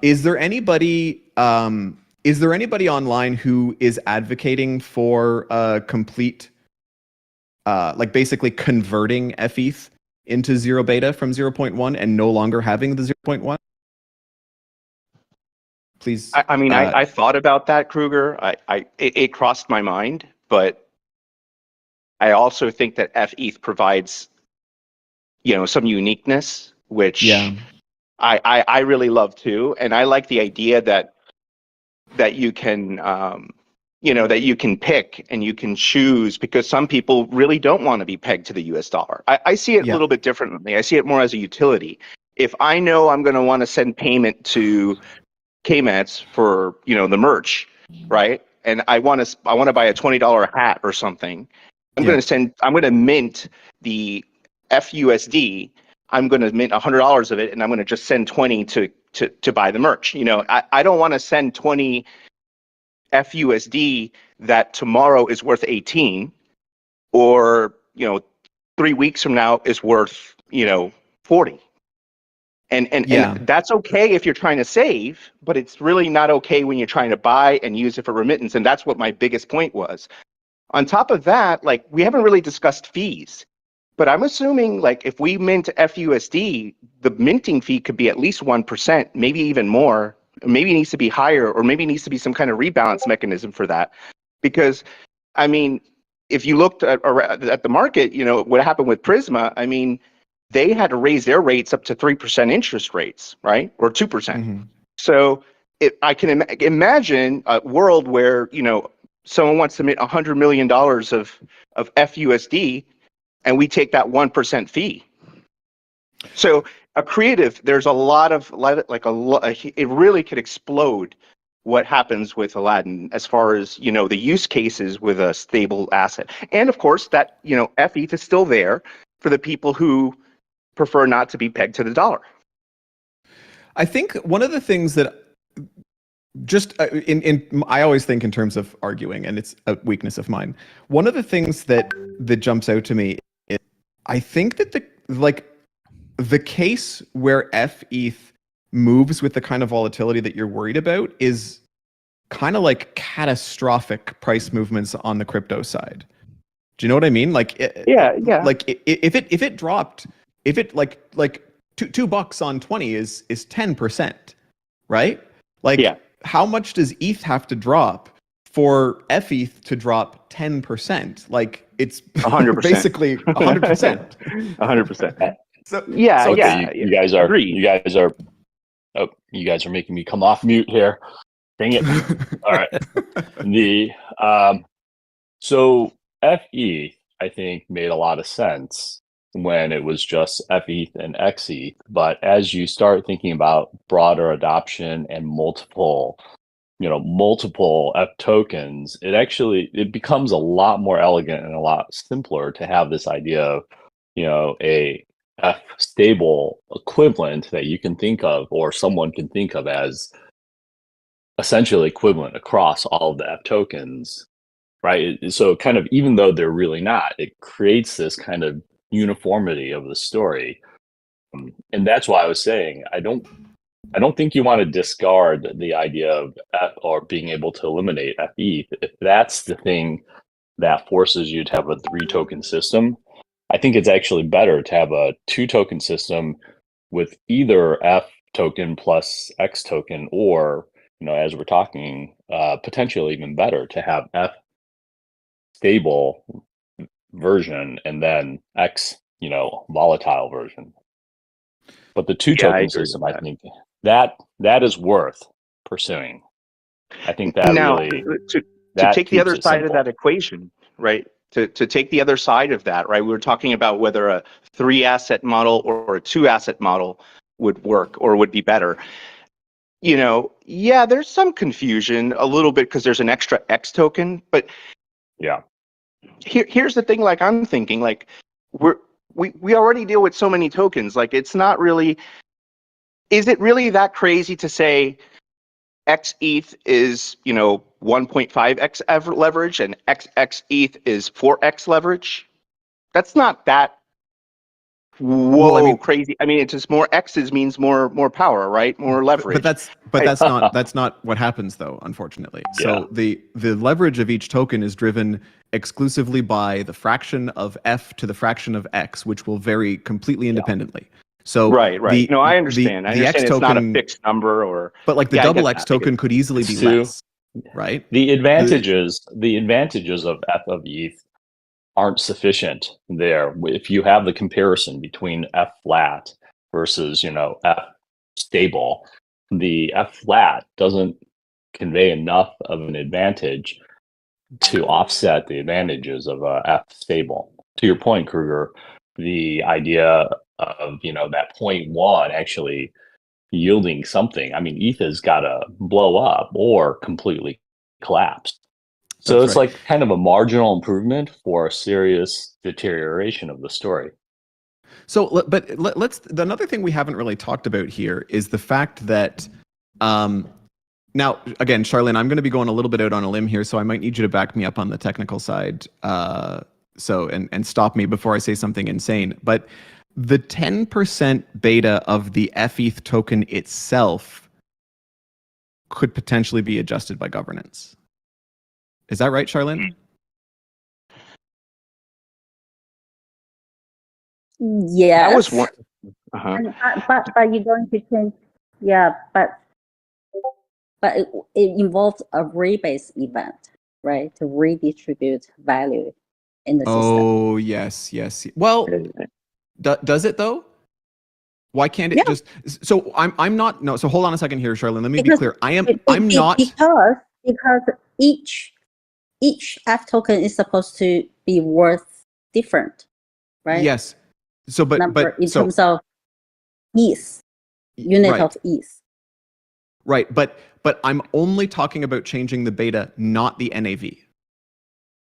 Is there anybody online who is advocating for complete, like basically converting FETH into zero beta from 0.1 and no longer having the 0.1? Please. I thought about that, Kruger. It crossed my mind, but I also think that FETH provides, some uniqueness, which I really love too, and I like the idea that you can, that you can pick and you can choose, because some people really don't want to be pegged to the US dollar. I see it a little bit differently. I see it more as a utility. If I know I'm going to want to send payment to KMETs for, the merch, right? And I want to buy a $20 hat or something. I'm going to mint the FUSD. I'm going to mint $100 of it, and I'm going to just send 20 to buy the merch. I don't want to send 20 FUSD that tomorrow is worth 18, or 3 weeks from now is worth 40. And that's okay if you're trying to save, but it's really not okay when you're trying to buy and use it for remittance. And that's what my biggest point was. On top of that, we haven't really discussed fees, but I'm assuming if we mint FUSD, the minting fee could be at least 1%, maybe even more. Maybe it needs to be higher, or maybe it needs to be some kind of rebalance mechanism for that. Because, if you looked at the market, you know, what happened with Prisma, I mean, they had to raise their rates up to 3% interest rates, right? Or 2%. Mhm. So I can imagine a world where, you know, someone wants to make $100 million of FUSD, and we take that 1% fee. So a creative, there's a lot of it really could explode what happens with Aladdin as far as, you know, the use cases with a stable asset. And of course that, you know, FETH is still there for the people who prefer not to be pegged to the dollar. I think one of the things that just I always think in terms of arguing, and it's a weakness of mine. One of the things that jumps out to me is I think that the case where FETH moves with the kind of volatility that you're worried about is kind of like catastrophic price movements on the crypto side. Do you know what I mean? Like, Yeah. Like if it dropped, if it like $2 on 20 is 10%, right? Like, Yeah. how much does ETH have to drop for FETH to drop 10%? Like, it's 100%. basically 100%. 100%. So Yeah, so it's- yeah. You guys are. Agreed. You guys are making me come off mute here. Dang it! All right. So FETH, I think, made a lot of sense when it was just FETH and XETH. But as you start thinking about broader adoption and multiple F tokens, it becomes a lot more elegant and a lot simpler to have this idea of, you know, a F stable equivalent that you can think of, or someone can think of as essentially equivalent across all of the F tokens, right? So kind of, even though they're really not, it creates this kind of uniformity of the story. And that's why I was saying, I don't think you want to discard the idea of F, or being able to eliminate FETH. If that's the thing that forces you to have a 3-token system, I think it's actually better to have a 2-token system with either F token plus X token, or, you know, as we're talking, potentially even better to have F stable version and then X, you know, volatile version. But the 2-token system, I think that is worth pursuing. I think that now, really to that take the keeps other it side of simple. that equation, right? To take the other side of that, right? We were talking about whether a 3-asset model or a 2-asset model would work or would be better. You know, yeah, there's some confusion a little bit because there's an extra X token, but Yeah. here's the thing. Like, I'm thinking, like, we already deal with so many tokens. Like, it's not really. Is it really that crazy to say XETH is, you know, 1.5x leverage and XXETH is 4x leverage? That's not that crazy. I mean, it's just more X's means more power, right? More leverage. But that's not what happens, though, unfortunately. So the leverage of each token is driven exclusively by the fraction of F to the fraction of X, which will vary completely independently. So right. No, I understand. I understand it's not a fixed number, or but like the double X token could easily be less, right? The advantages of F of ETH aren't sufficient there. If you have the comparison between F flat versus, you know, F stable, the F flat doesn't convey enough of an advantage to offset the advantages of F stable. To your point, Kruger, the idea of, you know, that 0.1 actually yielding something. I mean, ETH has got to blow up or completely collapse. So it's like kind of a marginal improvement for a serious deterioration of the story. So, but let's. Another thing we haven't really talked about here is the fact that, now again, Charlene, I'm going to be going a little bit out on a limb here, so I might need you to back me up on the technical side. And stop me before I say something insane. But the 10% beta of the FETH token itself could potentially be adjusted by governance. Is that right, Charlene? Yes. That was one. But you're going to change. Yeah, but it involves a rebase event, right? To redistribute value in the system. Oh, yes. Well, does it though? Why can't it Yeah. just? So I'm not. No. So hold on a second here, Charlene. Let me be Because clear. I'm Be- not. because each F token is supposed to be worth different, right? Yes. So, but In so terms of ETH, unit right, of ETH. right. But I'm only talking about changing the beta, not the NAV.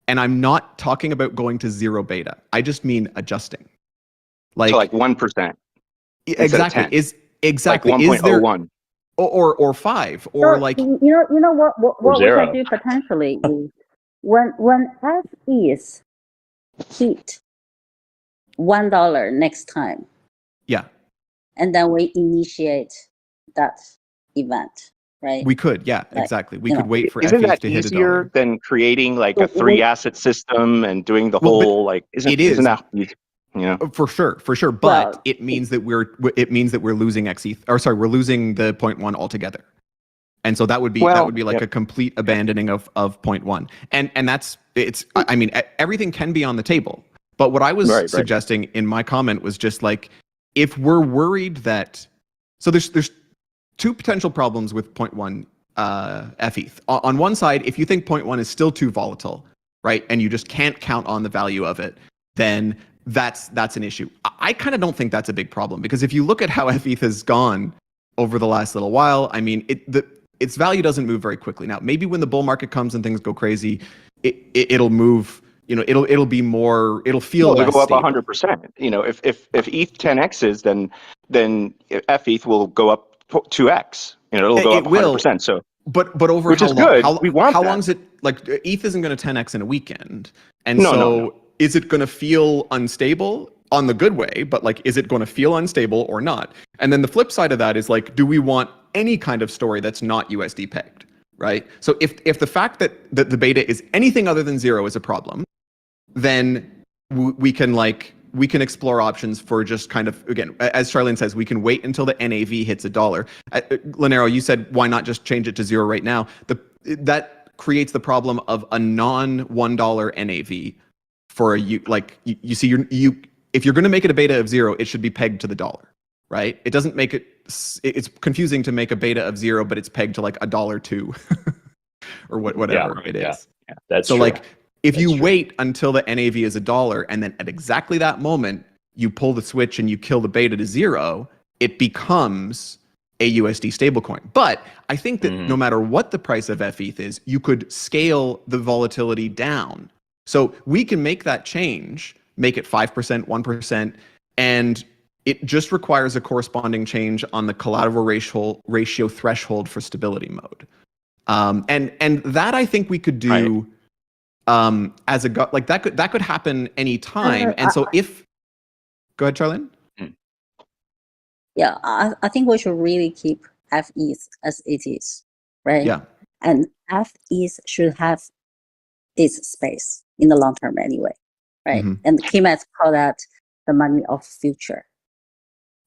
And I'm not talking about going to zero beta. I just mean adjusting. So like 1%. Exactly. 10. Is exactly Like is there 1.01. or 5 or So, like you know what we zero. can do potentially is when F is hit $1 next time, yeah, and then we initiate that event, right? we could, yeah, Like, exactly. We you could know. wait for Isn't FETH that to hit easier $1. than creating like So a 3-asset system and doing the Well, but whole like? it is. Isn't that you know? For sure. But Well, it means that we're losing XETH, or sorry, we're losing the 0.1 altogether. And so that would be Well, like yep. a complete abandoning of 0.1. And that's it's I mean everything can be on the table. But what I was Right. suggesting in my comment was just like if we're worried that so there's two potential problems with 0.1 FETH. On one side, if you think 0.1 is still too volatile, right, and you just can't count on the value of it, then that's an issue. I kind of don't think that's a big problem because if you look at how FETH has gone over the last little while, I mean, its value doesn't move very quickly. Now, maybe when the bull market comes and things go crazy, it'll move. You know, it'll be more. It'll feel It'll less go up stable. 100%. You know, if ETH 10x's, then FETH will go up 2x. You know, it'll go up 100%. So, but over which how is long? good. We want how that. long is it? Like ETH isn't going to 10x in a weekend, and No. Is it going to feel unstable on the good way? But like, is it going to feel unstable or not? And then the flip side of that is like, do we want any kind of story that's not USD pegged, right? So if the fact that the beta is anything other than zero is a problem, then we can explore options for just kind of, again, as Charlene says, we can wait until the NAV hits $1. Linero, you said why not just change it to zero right now? That creates the problem of a non $1 NAV for you see if you're going to make it a beta of zero, it should be pegged to the dollar, right? It doesn't make it. It's confusing to make a beta of zero, but it's pegged to like $1.02 or whatever it is. Yeah, that's so true. like if That's you true. wait until the NAV is $1 and then at exactly that moment you pull the switch and you kill the beta to zero, it becomes a USD stablecoin. But I think that no matter what the price of FETH is, you could scale the volatility down. So we can make that change, make it 5%, 1%, and it just requires a corresponding change on the collateral ratio threshold for stability mode. And that I think we could do as a like that could happen anytime. And so go ahead, Charlene. Yeah, I think we should really keep FETH as it is, right? Yeah. And FETH should have its space in the long term anyway, right? Mhm. And Kimet call that the money of future,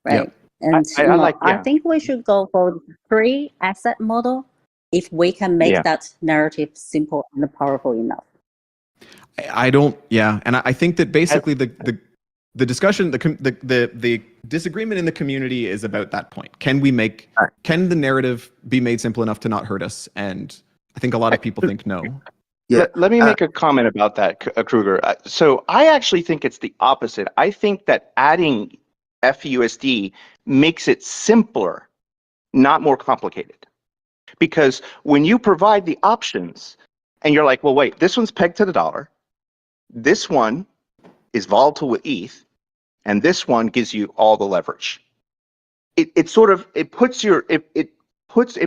right? Yeah. And I I think we should go for the 3-asset model if we can make that narrative simple and powerful enough. I don't. Yeah, and I think that basically the discussion, the disagreement in the community is about that point. Can the narrative be made simple enough to not hurt us? And I think a lot of people think no. Yeah. Let me make a comment about that, Kruger. So I actually think it's the opposite. I think that adding FUSD makes it simpler, not more complicated. Because when you provide the options and you're like, well, wait, this one's pegged to the dollar. This one is volatile with ETH. And this one gives you all the leverage. It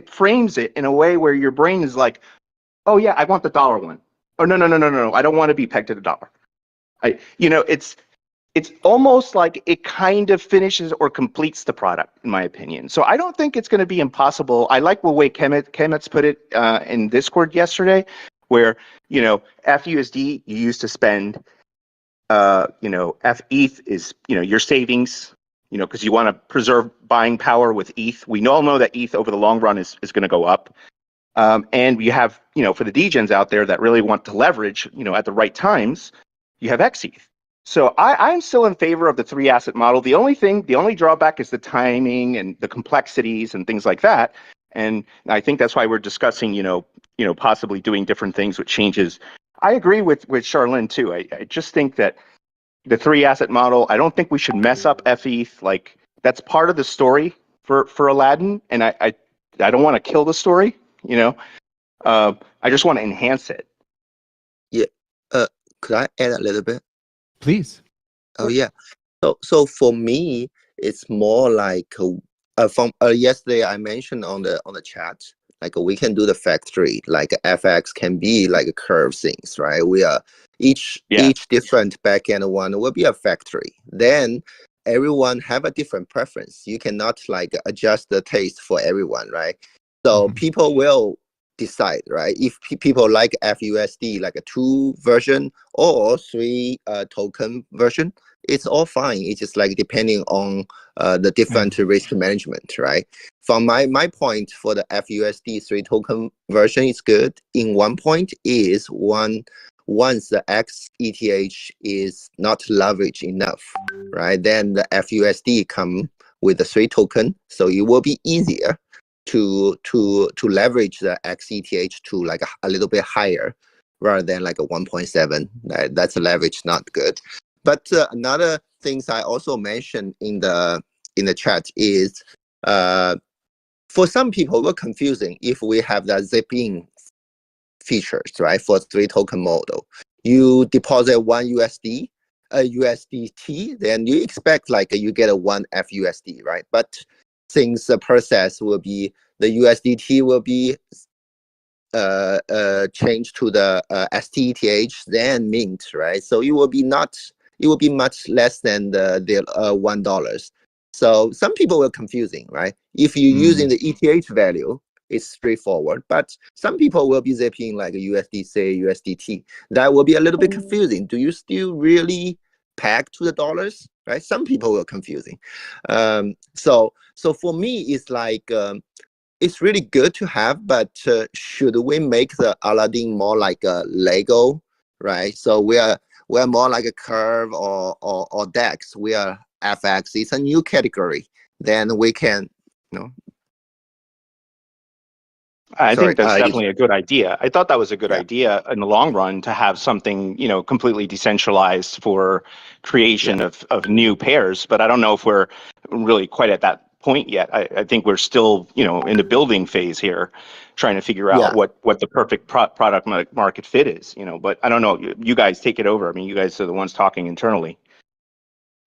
frames it in a way where your brain is like, oh yeah, I want the dollar one. Oh no, I don't want to be pegged to the dollar. It's almost like it kind of finishes or completes the product, in my opinion. So I don't think it's going to be impossible. I like the way Kemet's put it in Discord yesterday, where FUSD you used to spend. FETH is your savings. Because you want to preserve buying power with ETH. We all know that ETH over the long run is going to go up. And we have, for the degens out there that really want to leverage, at the right times, you have XETH. So I'm still in favor of the 3 asset model. The only drawback is the timing and the complexities and things like that. And I think that's why we're discussing, possibly doing different things with changes. I agree with Charlene too. I just think that the 3 asset model, I don't think we should mess up FETH. Like, that's part of the story for Aladdin. And I don't want to kill the story, I just want to enhance it. Yeah. Could I add a little bit? Please. Oh yeah. So for me, it's more like from yesterday I mentioned on the chat, like we can do the factory, like FX can be like curve things, right? We are each different backend one will be a factory. Then everyone have a different preference. You cannot like adjust the taste for everyone, right? So people will decide, right? If people like FUSD, like a 2 version or 3 token version, it's all fine. It's just like depending on the different risk management, right? From my point for the FUSD 3 token version is good. In one point is once the XETH is not leveraged enough, right? Then the FUSD come with the 3 token, so it will be easier to leverage the XETH to like a little bit higher rather than like a 1.7. That's a leverage not good. But another things I also mentioned in the chat is for some people we're confusing if we have that zip-in features, right? For 3 token model, you deposit 1 USD, a USDT, then you expect like you get a 1 FUSD, right? But since the process will be the USDT will be changed to the STETH, then mint, right? So it will be much less than the $1. So some people were confusing, right? If you're using the ETH value, it's straightforward. But some people will be zipping like a USDC, USDT. That will be a little bit confusing. Do you still really peg to the dollars, right? Some people were confusing. So for me, it's like it's really good to have, but should we make the Aladdin more like a Lego, right? So we're more like a Curve or DEX. We are FX. It's a new category. Then we can, I think that's definitely a good idea. I thought that was a good idea in the long run to have something, completely decentralized for creation of new pairs. But I don't know if we're really quite at that point yet. I think we're still, in the building phase here, trying to figure out what the perfect product market fit is, But I don't know. You guys take it over. I mean, you guys are the ones talking internally.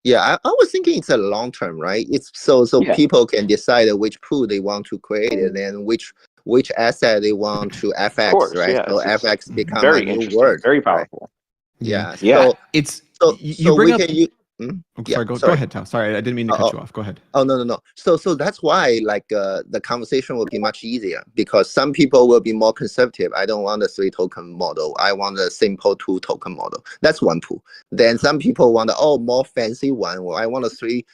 Yeah, I was thinking it's a long term, right? It's so people can decide which pool they want to create and then which asset they want to FX, course, right? Yeah, So FX become very a new word, very powerful. Right? Yeah. So it's you bring up. Sorry, go ahead, Tao. Sorry, I didn't mean to cut you off. Go ahead. Oh no. So that's why like the conversation will be much easier because some people will be more conservative. I don't want a 3 token model. I want a simple 2 token model. That's one pool. Then some people want more fancy one. Well, I want a 3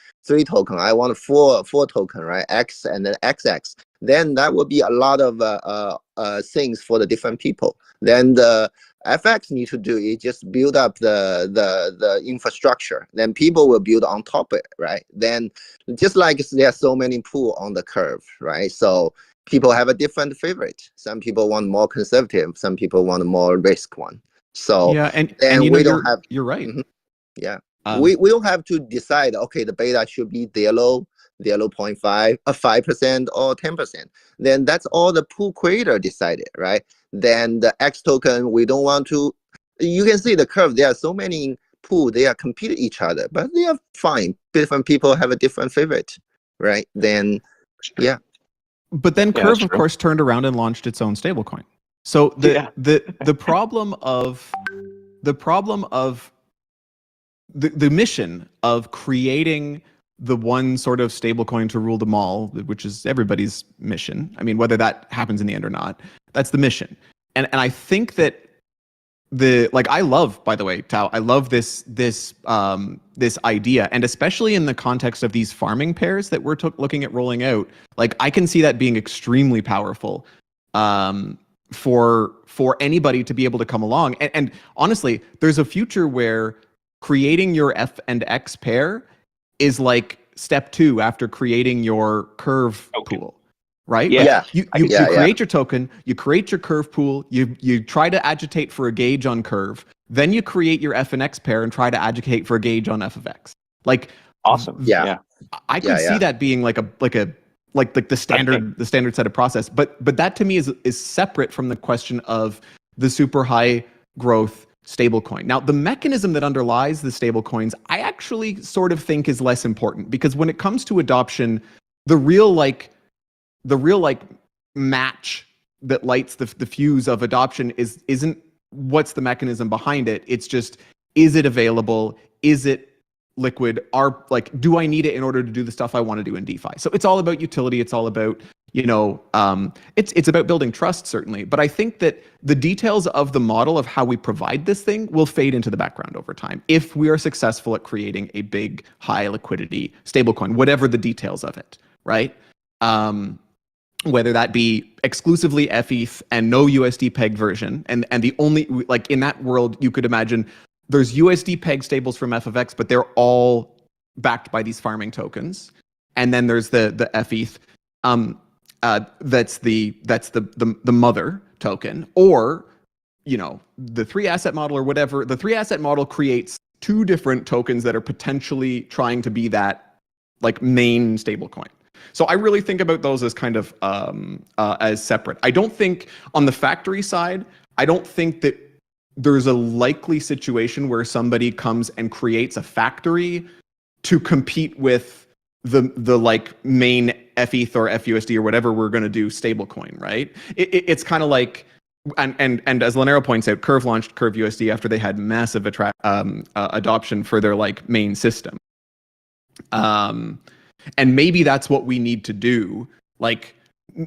token. I want a 4 token, right? X and then XX. Then that will be a lot of things for the different people. Then the FX need to do is just build up the infrastructure. Then people will build on top of it, right? Then just like there are so many pool on the curve, right? So people have a different favorite. Some people want more conservative. Some people want a more risk one. So yeah, and we don't have. You're right. Yeah, we will have to decide. Okay, the beta should be 0.5, 5%, or 10%. Then that's all the pool creator decided, right? Then the X token, we don't want to. You can see the curve. There are so many pool. They are competing each other, but they are fine. Different people have a different favorite, right? Then, yeah. But then Curve, of course, turned around and launched its own stablecoin. So the problem of the mission of creating the one sort of stablecoin to rule them all, which is everybody's mission. I mean, whether that happens in the end or not, that's the mission. And I think that I love, by the way, Tao, I love this idea, and especially in the context of these farming pairs that we're looking at rolling out, like I can see that being extremely powerful. for anybody to be able to come along. And honestly, there's a future where creating your F and X pair is like step 2 after creating your curve pool, right? Yeah. Like, Yeah. you Yeah, yeah. create your token, you create your curve pool, you try to agitate for a gauge on curve, then you create your F and X pair and try to agitate for a gauge on F of X. Like, Awesome. Yeah. I could see that being like the standard set of process, but that to me is separate from the question of the super high growth stablecoin. Now, the mechanism that underlies the stablecoins, I actually sort of think is less important, because when it comes to adoption, the real match that lights the fuse of adoption isn't what's the mechanism behind it. It's just, is it available? Is it liquid? Do I need it in order to do the stuff I want to do in DeFi? So it's all about utility. It's all about, it's about building trust, certainly. But I think that the details of the model of how we provide this thing will fade into the background over time if we are successful at creating a big, high liquidity stablecoin, whatever the details of it, right? Whether that be exclusively FETH and no USD peg version, and the only, like, in that world, you could imagine there's USD peg stables from F of X, but they're all backed by these farming tokens. And then there's the FETH, that's the mother token, or the 3-asset model or whatever. The 3-asset model creates 2 different tokens that are potentially trying to be that like main stablecoin. So I really think about those as kind of as separate. I don't think on the factory side, I don't think that there's a likely situation where somebody comes and creates a factory to compete with the like main FETH or FUSD or whatever we're going to do stablecoin, right? It's kind of like, and as Lanero points out, Curve launched Curve USD after they had massive adoption for their like main system. And maybe that's what we need to do. Like,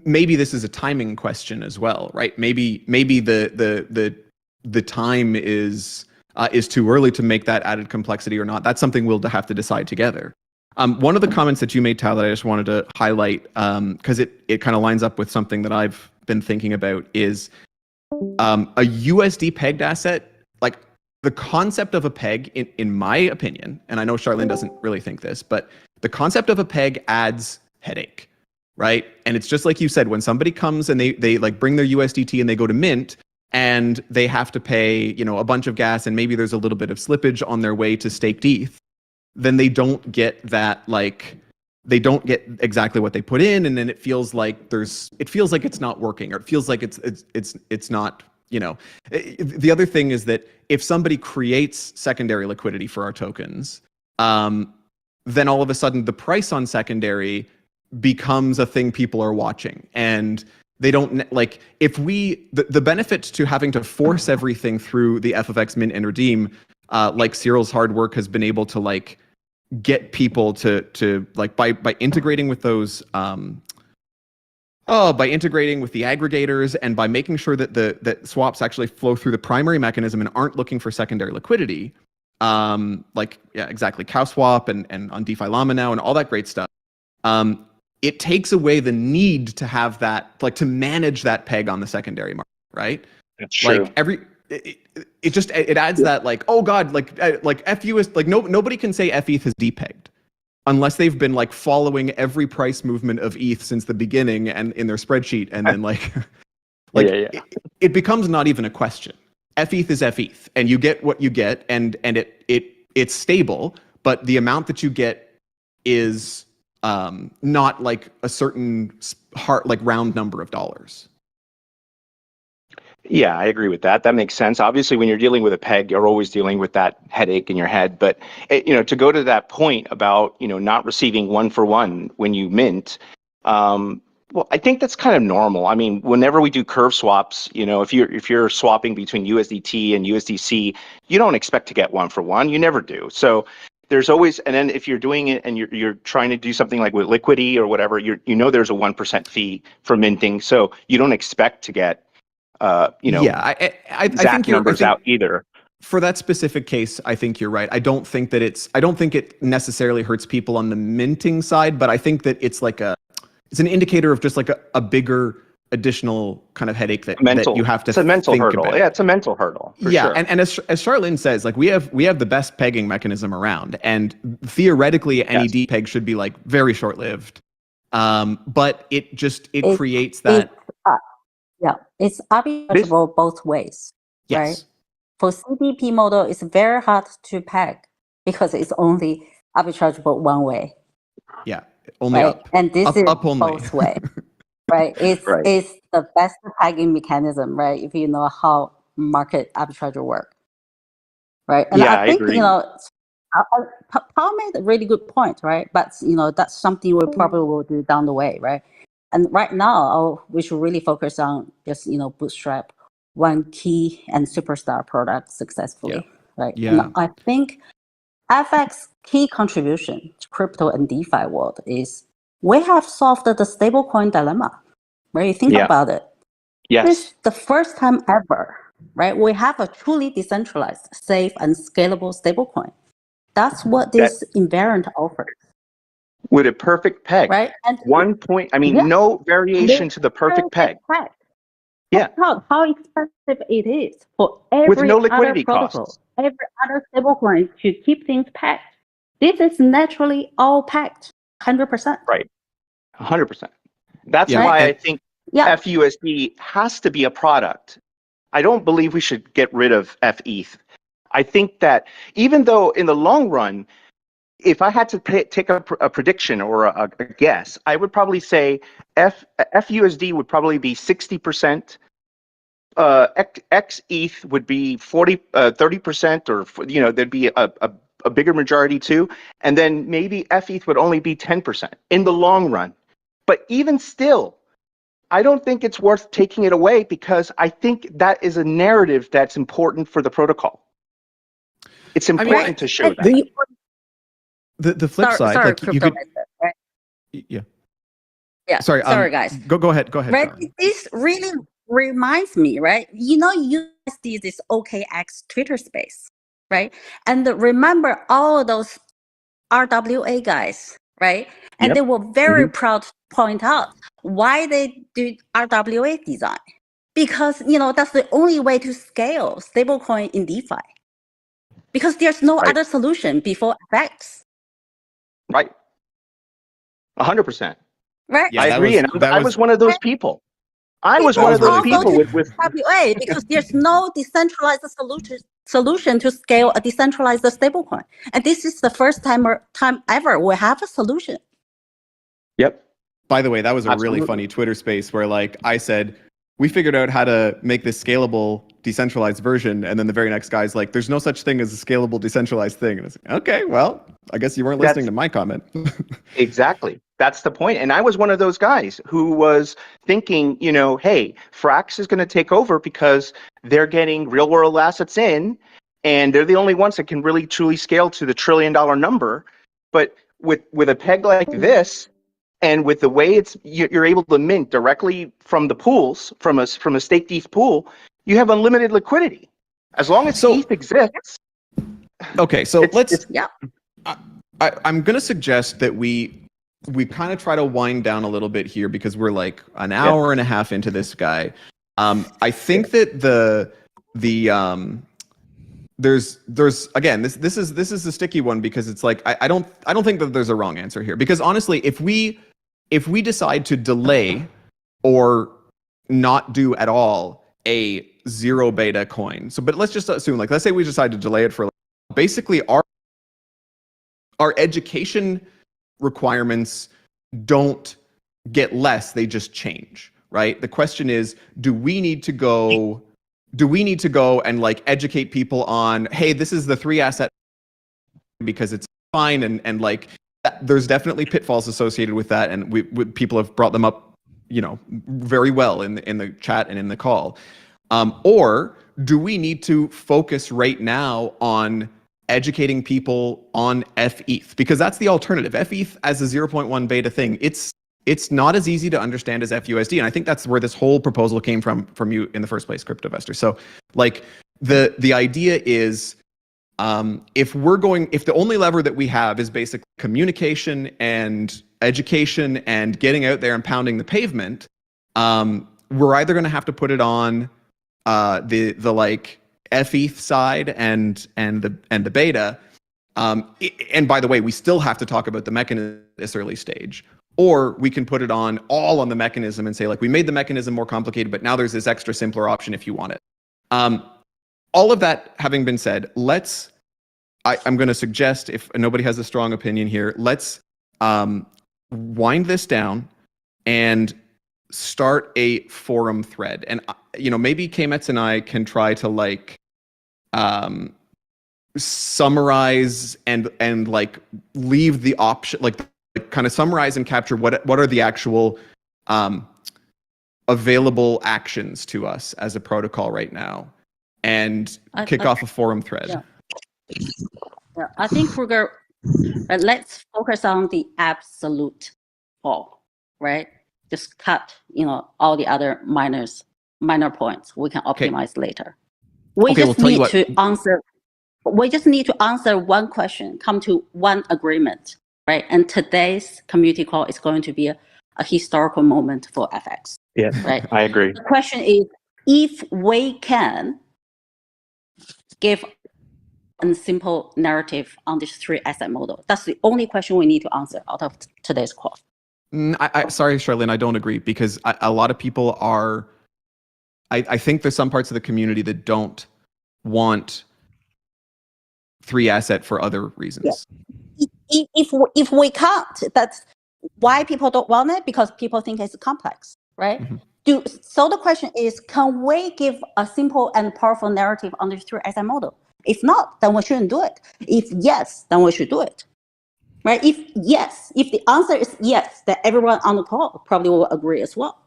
maybe this is a timing question as well, right? Maybe the time is too early to make that added complexity or not. That's something we'll have to decide together. One of the comments that you made, Tal, that I just wanted to highlight, because it kind of lines up with something that I've been thinking about, is a USD pegged asset. Like, the concept of a peg, in my opinion, and I know Charlene doesn't really think this, but the concept of a peg adds headache, right? And it's just like you said, when somebody comes and they like bring their USDT and they go to mint, and they have to pay, a bunch of gas, and maybe there's a little bit of slippage on their way to staked ETH, then they don't get that, like, they don't get exactly what they put in, and then it feels like it's not working, or it feels like it's not, The other thing is that if somebody creates secondary liquidity for our tokens, then all of a sudden the price on secondary becomes a thing people are watching, and they don't like, if the benefit to having to force everything through the F of X mint and redeem, like Cyril's hard work has been able to like get people to like by integrating with those by integrating with the aggregators, and by making sure that that swaps actually flow through the primary mechanism and aren't looking for secondary liquidity, exactly, CowSwap and on DeFi Llama now and all that great stuff. It takes away the need to have that, like, to manage that peg on the secondary market, right? That's true. Like it adds that, like, oh god, like FU is like, nobody can say FETH is depegged unless they've been like following every price movement of ETH since the beginning and in their spreadsheet, and then it becomes not even a question. FETH is FETH, and you get what you get, and it's stable, but the amount that you get is not like a certain round number of dollars. Yeah, I agree with that. That makes sense. Obviously, when you're dealing with a peg, you're always dealing with that headache in your head. But to go to that point about not receiving 1-for-1 when you mint, well, I think that's kind of normal. I mean, whenever we do curve swaps, if you're swapping between USDT and USDC, you don't expect to get 1-for-1. You never do. So there's always, and then if you're doing it and you're trying to do something like with Liquidity or whatever, there's a 1% fee for minting, so you don't expect to get I think numbers out either. For that specific case, I think you're right. I don't think it necessarily hurts people on the minting side, but I think that it's an indicator of just like a bigger additional kind of headache that mental. you have to It's a mental think hurdle. about. Yeah, it's a mental hurdle. For Yeah, sure. and as Charlene says, like we have the best pegging mechanism around, and theoretically any Yes. depeg should be like very short lived. But it It- creates that. It's arbitrable both ways. Yes. Right? For CDP model, it's very hard to peg because it's only arbitrageable one way. Yeah. Only right? up. And this Up- is up only. both way, right? It's Right. it's the best pegging mechanism, right? If you know how market arbitrage work, right? And Yeah, I I think agree. Paul made a really good point, right? But that's something we probably will do down the way, right? And right now, we should really focus on just bootstrap one key and superstar product successfully, right? Yeah. And I think FX key contribution to crypto and DeFi world is we have solved the stablecoin dilemma, right? You think Yeah. about it. Yes. This is the first time ever, right? We have a truly decentralized, safe, and scalable stablecoin. That's what this invariant offers, With a perfect peg. right? And 1 point, I mean, Yeah. no variation to the perfect peg. Yeah. How expensive it is for every no other liquidity protocol, costs. every other stablecoin to keep things packed. This is naturally all packed, 100%. 100%. That's Yeah. why Right. I think Yeah, FUSD has to be a product. I don't believe we should get rid of FETH. I think that even though in the long run, if I had to take a prediction or a guess, I would probably say FUSD would probably be 60%. XETH would be 30%, or there'd be a bigger majority too, and then maybe FETH would only be 10% in the long run. But even still, I don't think it's worth taking it away because I think that is a narrative that's important for the protocol. It's important to show And that. The flip side, sorry, like you crypto could, method, right? yeah. Yeah, Sorry, guys. Go ahead. Go ahead. Right, Charlene. this really reminds me, right? USD is this OKX Twitter space, right? And remember all those RWA guys, right? And Yep. they were very proud to point out why they do RWA design. Because, that's the only way to scale stablecoin in DeFi. Because there's no Right. other solution before FX, Right. 100%. right? Yeah, I that agree. was- And that I was- was one of those people. I was People one of those really people funny. with RWA because there's no decentralized solution to scale a decentralized stablecoin. And this is the first time ever we have a solution. Yep. By the way, that was a Absolutely. really funny Twitter space where like I said, we figured out how to make this scalable decentralized version, and then the very next guy's like, there's no such thing as a scalable decentralized thing. And it's like, okay, well, I guess you weren't listening to my comment. Exactly. That's the point. And I was one of those guys who was thinking, hey, Frax is going to take over because they're getting real world assets in, and they're the only ones that can really truly scale to the $1 trillion number. But with a peg like this, and with the way you're able to mint directly from the pools, from a staked ETH pool, you have unlimited liquidity. As long as So- ETH exists. Okay, so let's. Yeah. I'm going to suggest that we kind of try to wind down a little bit here because we're like an hour and a half into this guy. I think that there's again this is a sticky one because it's like I don't think that there's a wrong answer here, because honestly if we decide to delay or not do at all a zero beta coin, but let's just assume, like, let's say we decide to delay it for basically our education requirements don't get less, they just change, right? The question is, do we need to go and like educate people on, hey, this is the 3 asset because it's fine, and like there's definitely pitfalls associated with that, and people have brought them up, very well in the chat and in the call. Or do we need to focus right now on educating people on FETH? Because that's the alternative. FETH as a 0.1 beta thing, it's not as easy to understand as FUSD, and I think that's where this whole proposal came from you in the first place, CryptoVestor. So, like, the idea is, if the only lever that we have is basically communication and education and getting out there and pounding the pavement, we're either going to have to put it on the like FETH side and the beta. And by the way, we still have to talk about the mechanism at this early stage. Or we can put it all on the mechanism and say, like, we made the mechanism more complicated, but now there's this extra simpler option if you want it. All of that having been said, I'm going to suggest, if nobody has a strong opinion here, let's wind this down and start a forum thread. And, maybe Kmetz and I can try to like summarize and like leave the option, like kind of summarize and capture what are the actual available actions to us as a protocol right now, and kick off a forum thread. Yeah, I think let's focus on the absolute all, right? Just cut, all the other minor points we can optimize later. We just need to answer one question, come to one agreement, right? And today's community call is going to be a historical moment for FX. Yes, right? I agree. The question is, if we can give a simple narrative on this 3 asset model, that's the only question we need to answer out of today's call. Sorry, Charlene, I don't agree, because a lot of people are. I think there's some parts of the community that don't want 3 asset for other reasons. Yeah. If we can't, that's why people don't want it, because people think it's complex, right? Mm-hmm. So the question is, can we give a simple and powerful narrative on this 3 asset model? If not, then we shouldn't do it. If yes, then we should do it. Right? If the answer is yes, then everyone on the call probably will agree as well.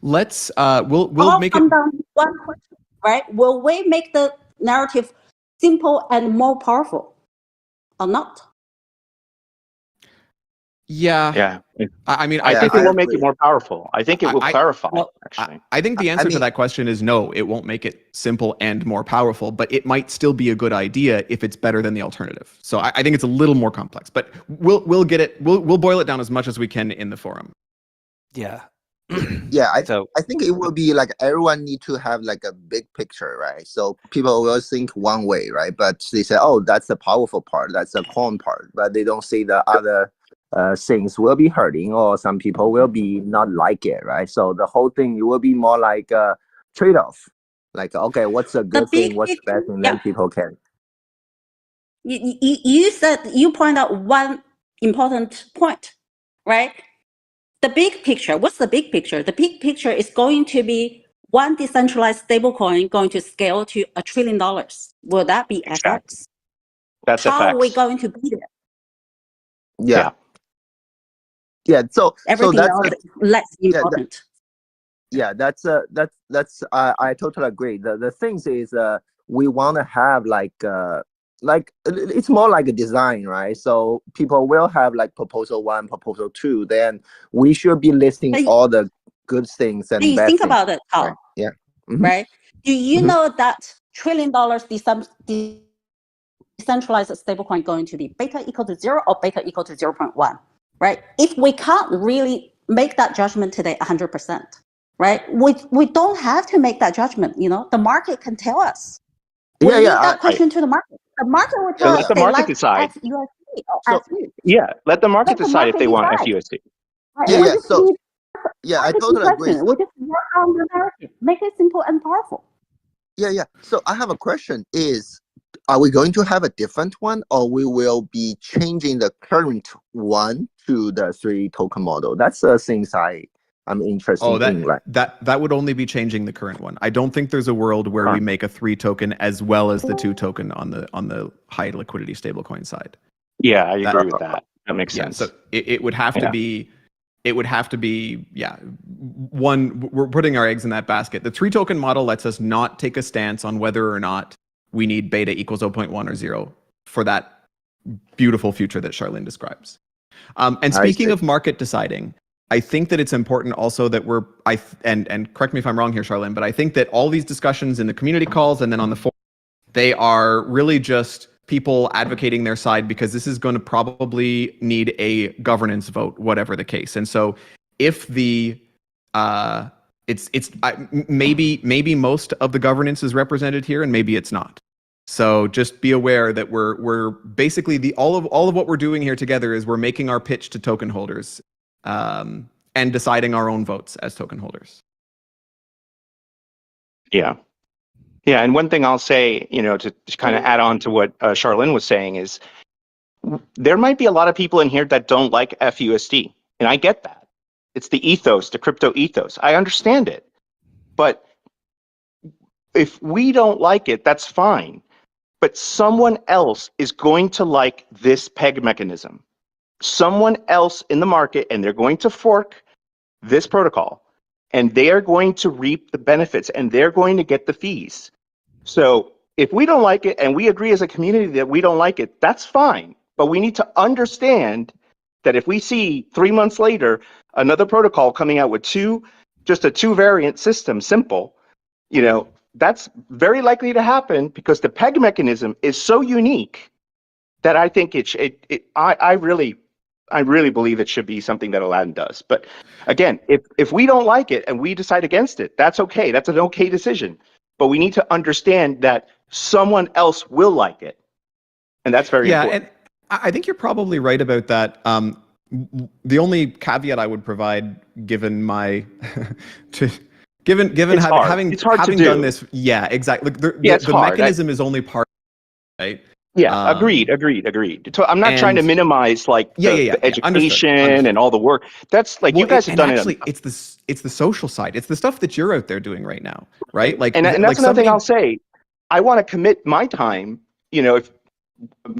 Let's we'll make it down to one question, right? Will we make the narrative simple and more powerful or not? Yeah. I mean, I think it will make it more powerful. I think it will clarify, actually. I think the answer to that question is no, it won't make it simple and more powerful, but it might still be a good idea if it's better than the alternative. So I think it's a little more complex, but we'll get it. We'll boil it down as much as we can in the forum. Yeah. Yeah, I think it will be like everyone need to have like a big picture, right? So people will think one way, right? But they say, oh, that's the powerful part, that's the common part, but they don't see the other things will be hurting, or some people will be not like it, right? So the whole thing, it will be more like a trade-off. Like, okay, what's a good thing, what's the bad thing, then people can. You point out one important point, right? The big picture, what's the big picture? The big picture is going to be one decentralized stablecoin going to scale to $1 trillion. Will that be FX? That's How FX. are we going to be there? Yeah. So everything that's else is less important. That's I totally agree. The things is we want to have like it's more like a design, right? So people will have like proposal 1, proposal 2. Then we should be listing all the good things and bad think things. about it, Carl. Right? Yeah. Mm-hmm. Right? Do you know that $1 trillion decentralized stablecoin going to be beta equal to 0 or beta equal to 0.1? Right? If we can't really make that judgment today 100%, right? We don't have to make that judgment. The market can tell us. We leave that question to the market. The market will tell us. Let the market decide. FUSD or FU. Yeah, let the market decide if they want FUSD. Right? I totally agree. We just work on the narrative, make it simple and powerful. Yeah. So I have a question: are we going to have a different one, or we will be changing the current one to the 3 token model? That's the things I'm interested in. Right? That would only be changing the current one. I don't think there's a world where we make a 3 token as well as the 2 token on the high liquidity stablecoin side. Yeah, I agree with that. That makes sense. So it would have to be. It would have to be, one, we're putting our eggs in that basket. The 3 token model lets us not take a stance on whether or not we need beta equals 0.1 or 0 for that beautiful future that Charlene describes. And speaking of market deciding, I think that it's important also that and correct me if I'm wrong here, Charlene, but I think that all these discussions in the community calls and then on the forum, they are really just people advocating their side, because this is going to probably need a governance vote, whatever the case. And so if the maybe most of the governance is represented here, and maybe it's not. So just be aware that we're basically all of what we're doing here together is we're making our pitch to token holders, and deciding our own votes as token holders. Yeah. Yeah. And one thing I'll say, to kind of add on to what Charlene was saying is there might be a lot of people in here that don't like FUSD. And I get that. It's the ethos, the crypto ethos. I understand it. But if we don't like it, that's fine. But someone else is going to like this peg mechanism. Someone else in the market, and they're going to fork this protocol, and they are going to reap the benefits, and they're going to get the fees. So if we don't like it, and we agree as a community that we don't like it, that's fine. But we need to understand that if we see 3 months later another protocol coming out with just a 2 variant system, simple, that's very likely to happen because the peg mechanism is so unique that I think I really believe it should be something that Aladdin does. But again, if we don't like it and we decide against it, that's okay. That's an okay decision. But we need to understand that someone else will like it. And that's very important. And I think you're probably right about that. The only caveat I would provide, given my given having done this, yeah, exactly. The mechanism is only part, right? Yeah, agreed. So I'm not trying to minimize the education and all the work. That's you guys have done actually, it. It's the social side. It's the stuff that you're out there doing right now, right? And that's another thing I'll say. I want to commit my time.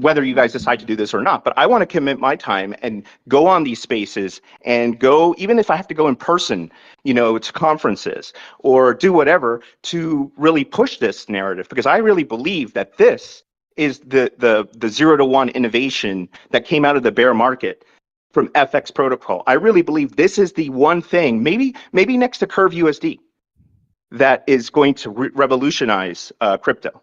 Whether you guys decide to do this or not, but I want to commit my time and go on these spaces and go, even if I have to go in person, to conferences or do whatever to really push this narrative, because I really believe that this is the 0 to 1 innovation that came out of the bear market from FX protocol. I really believe this is the one thing, maybe next to Curve USD, that is going to revolutionize crypto.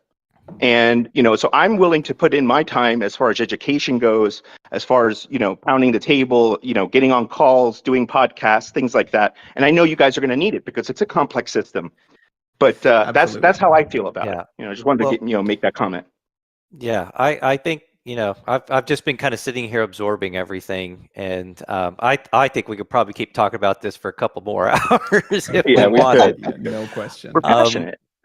And, so I'm willing to put in my time as far as education goes, as far as, pounding the table, getting on calls, doing podcasts, things like that. And I know you guys are going to need it because it's a complex system. But that's how I feel about it. I just wanted to make that comment. Yeah, I think, I've just been kind of sitting here absorbing everything. And I think we could probably keep talking about this for a couple more hours if we wanted. No question. We're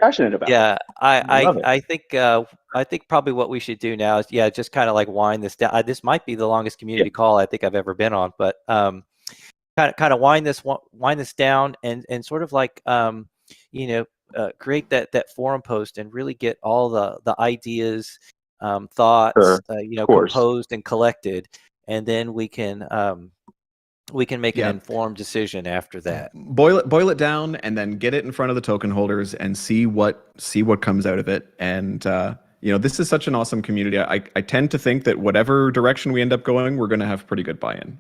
passionate about. Yeah, I think probably what we should do now is just kind of wind this down. This might be the longest community call I think I've ever been on, but kind of wind this down and sort of create that forum post and really get all the ideas, thoughts, composed and collected, and then we can make an informed decision after that. Boil it down, and then get it in front of the token holders and see what comes out of it. And this is such an awesome community. I tend to think that whatever direction we end up going, we're going to have pretty good buy-in.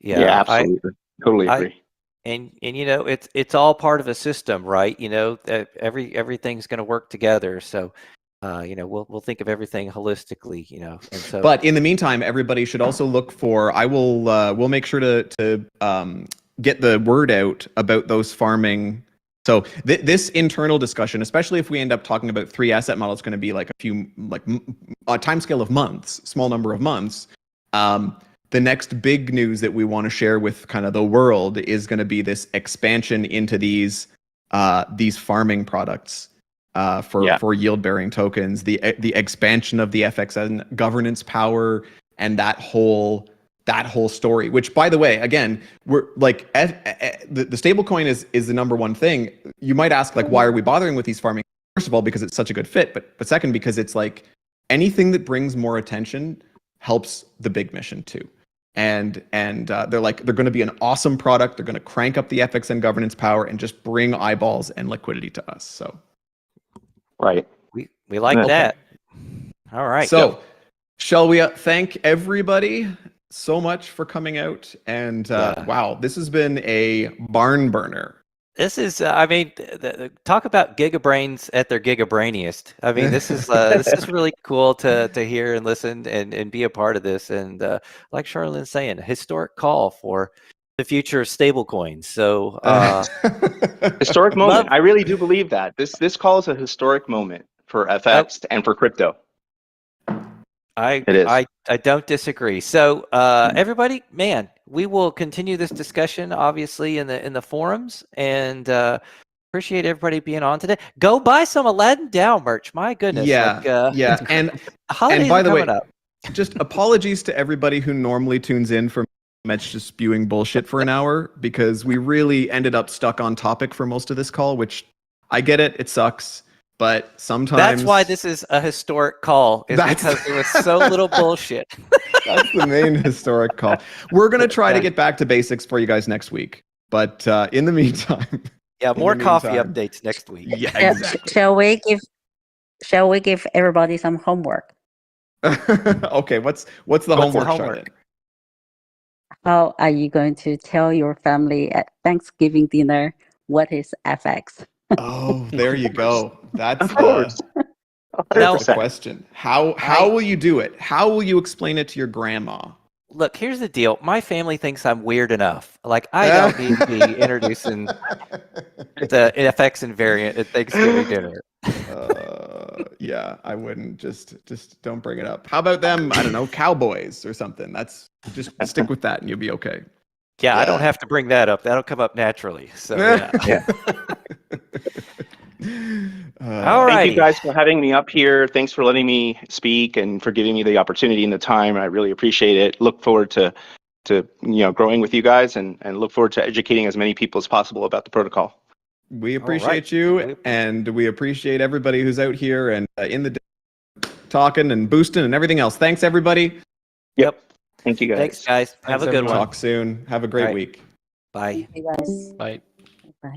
Yeah, absolutely, totally agree. And it's all part of a system, right? That everything's going to work together. So. We'll think of everything holistically, and so. But in the meantime, everybody should also look for. We'll make sure to get the word out about those farming. So this internal discussion, especially if we end up talking about 3 asset models, going to be a few a time scale of months, small number of months. The next big news that we want to share with kind of the world is going to be this expansion into these farming products. For yield-bearing tokens, the expansion of the FXN governance power, and that whole story. Which, by the way, again, we're the stablecoin is the number one thing. You might ask, why are we bothering with these farming? First of all, because it's such a good fit, but second, because it's anything that brings more attention helps the big mission too. And they're going to be an awesome product. They're going to crank up the FXN governance power and just bring eyeballs and liquidity to us. So. Right. We like that. All right. So shall we thank everybody so much for coming out? And wow, this has been a barn burner. This is, talk about gigabrains at their gigabrainiest. This is really cool to hear and listen and be a part of this. And like Charlene's saying, a historic call for the future of stablecoins. So Historic moment. Love- I really do believe that. This call is a historic moment for FX and for crypto. It is. I don't disagree. So everybody, man, we will continue this discussion obviously in the forums, and appreciate everybody being on today. Go buy some Aladdin DAO merch. My goodness. Yeah, like, yeah. And holidays by are the way, coming up. just apologies to everybody who normally tunes in for Mitch just spewing bullshit for an hour, because we really ended up stuck on topic for most of this call, which I get it. It sucks. But sometimes That's why this is a historic call, is That's- because there was so little bullshit. That's the main historic call. We're going to try to get back to basics for you guys next week. But in the meantime, Yeah, the more coffee meantime- updates next week. yeah, Yeah, exactly. shall we give everybody some homework? Okay, what's the homework, Charlotte? How are you going to tell your family at Thanksgiving dinner what is FX? Oh, there you go. That's Of course. Now- the question. How will you do it? How will you explain it to your grandma? Look, here's the deal. My family thinks I'm weird enough. Like, I don't need to be introducing the FX invariant at Thanksgiving dinner. Yeah, I wouldn't. Just don't bring it up. How about them? I don't know, cowboys or something. That's just stick with that, and you'll be okay. Yeah, I don't Yeah. have to bring that up. That'll come up naturally. So, yeah. All right. Thank you guys for having me up here. Thanks for letting me speak and for giving me the opportunity and the time. I really appreciate it. Look forward to growing with you guys, and look forward to educating as many people as possible about the protocol. We All appreciate right. you, and we appreciate everybody who's out here and in the talking and boosting and everything else. Thanks, everybody. Yep. Thank you guys. Thanks, guys. Have a good one. Talk soon. Have a great All right. week. Bye. Hey guys. Bye. Bye.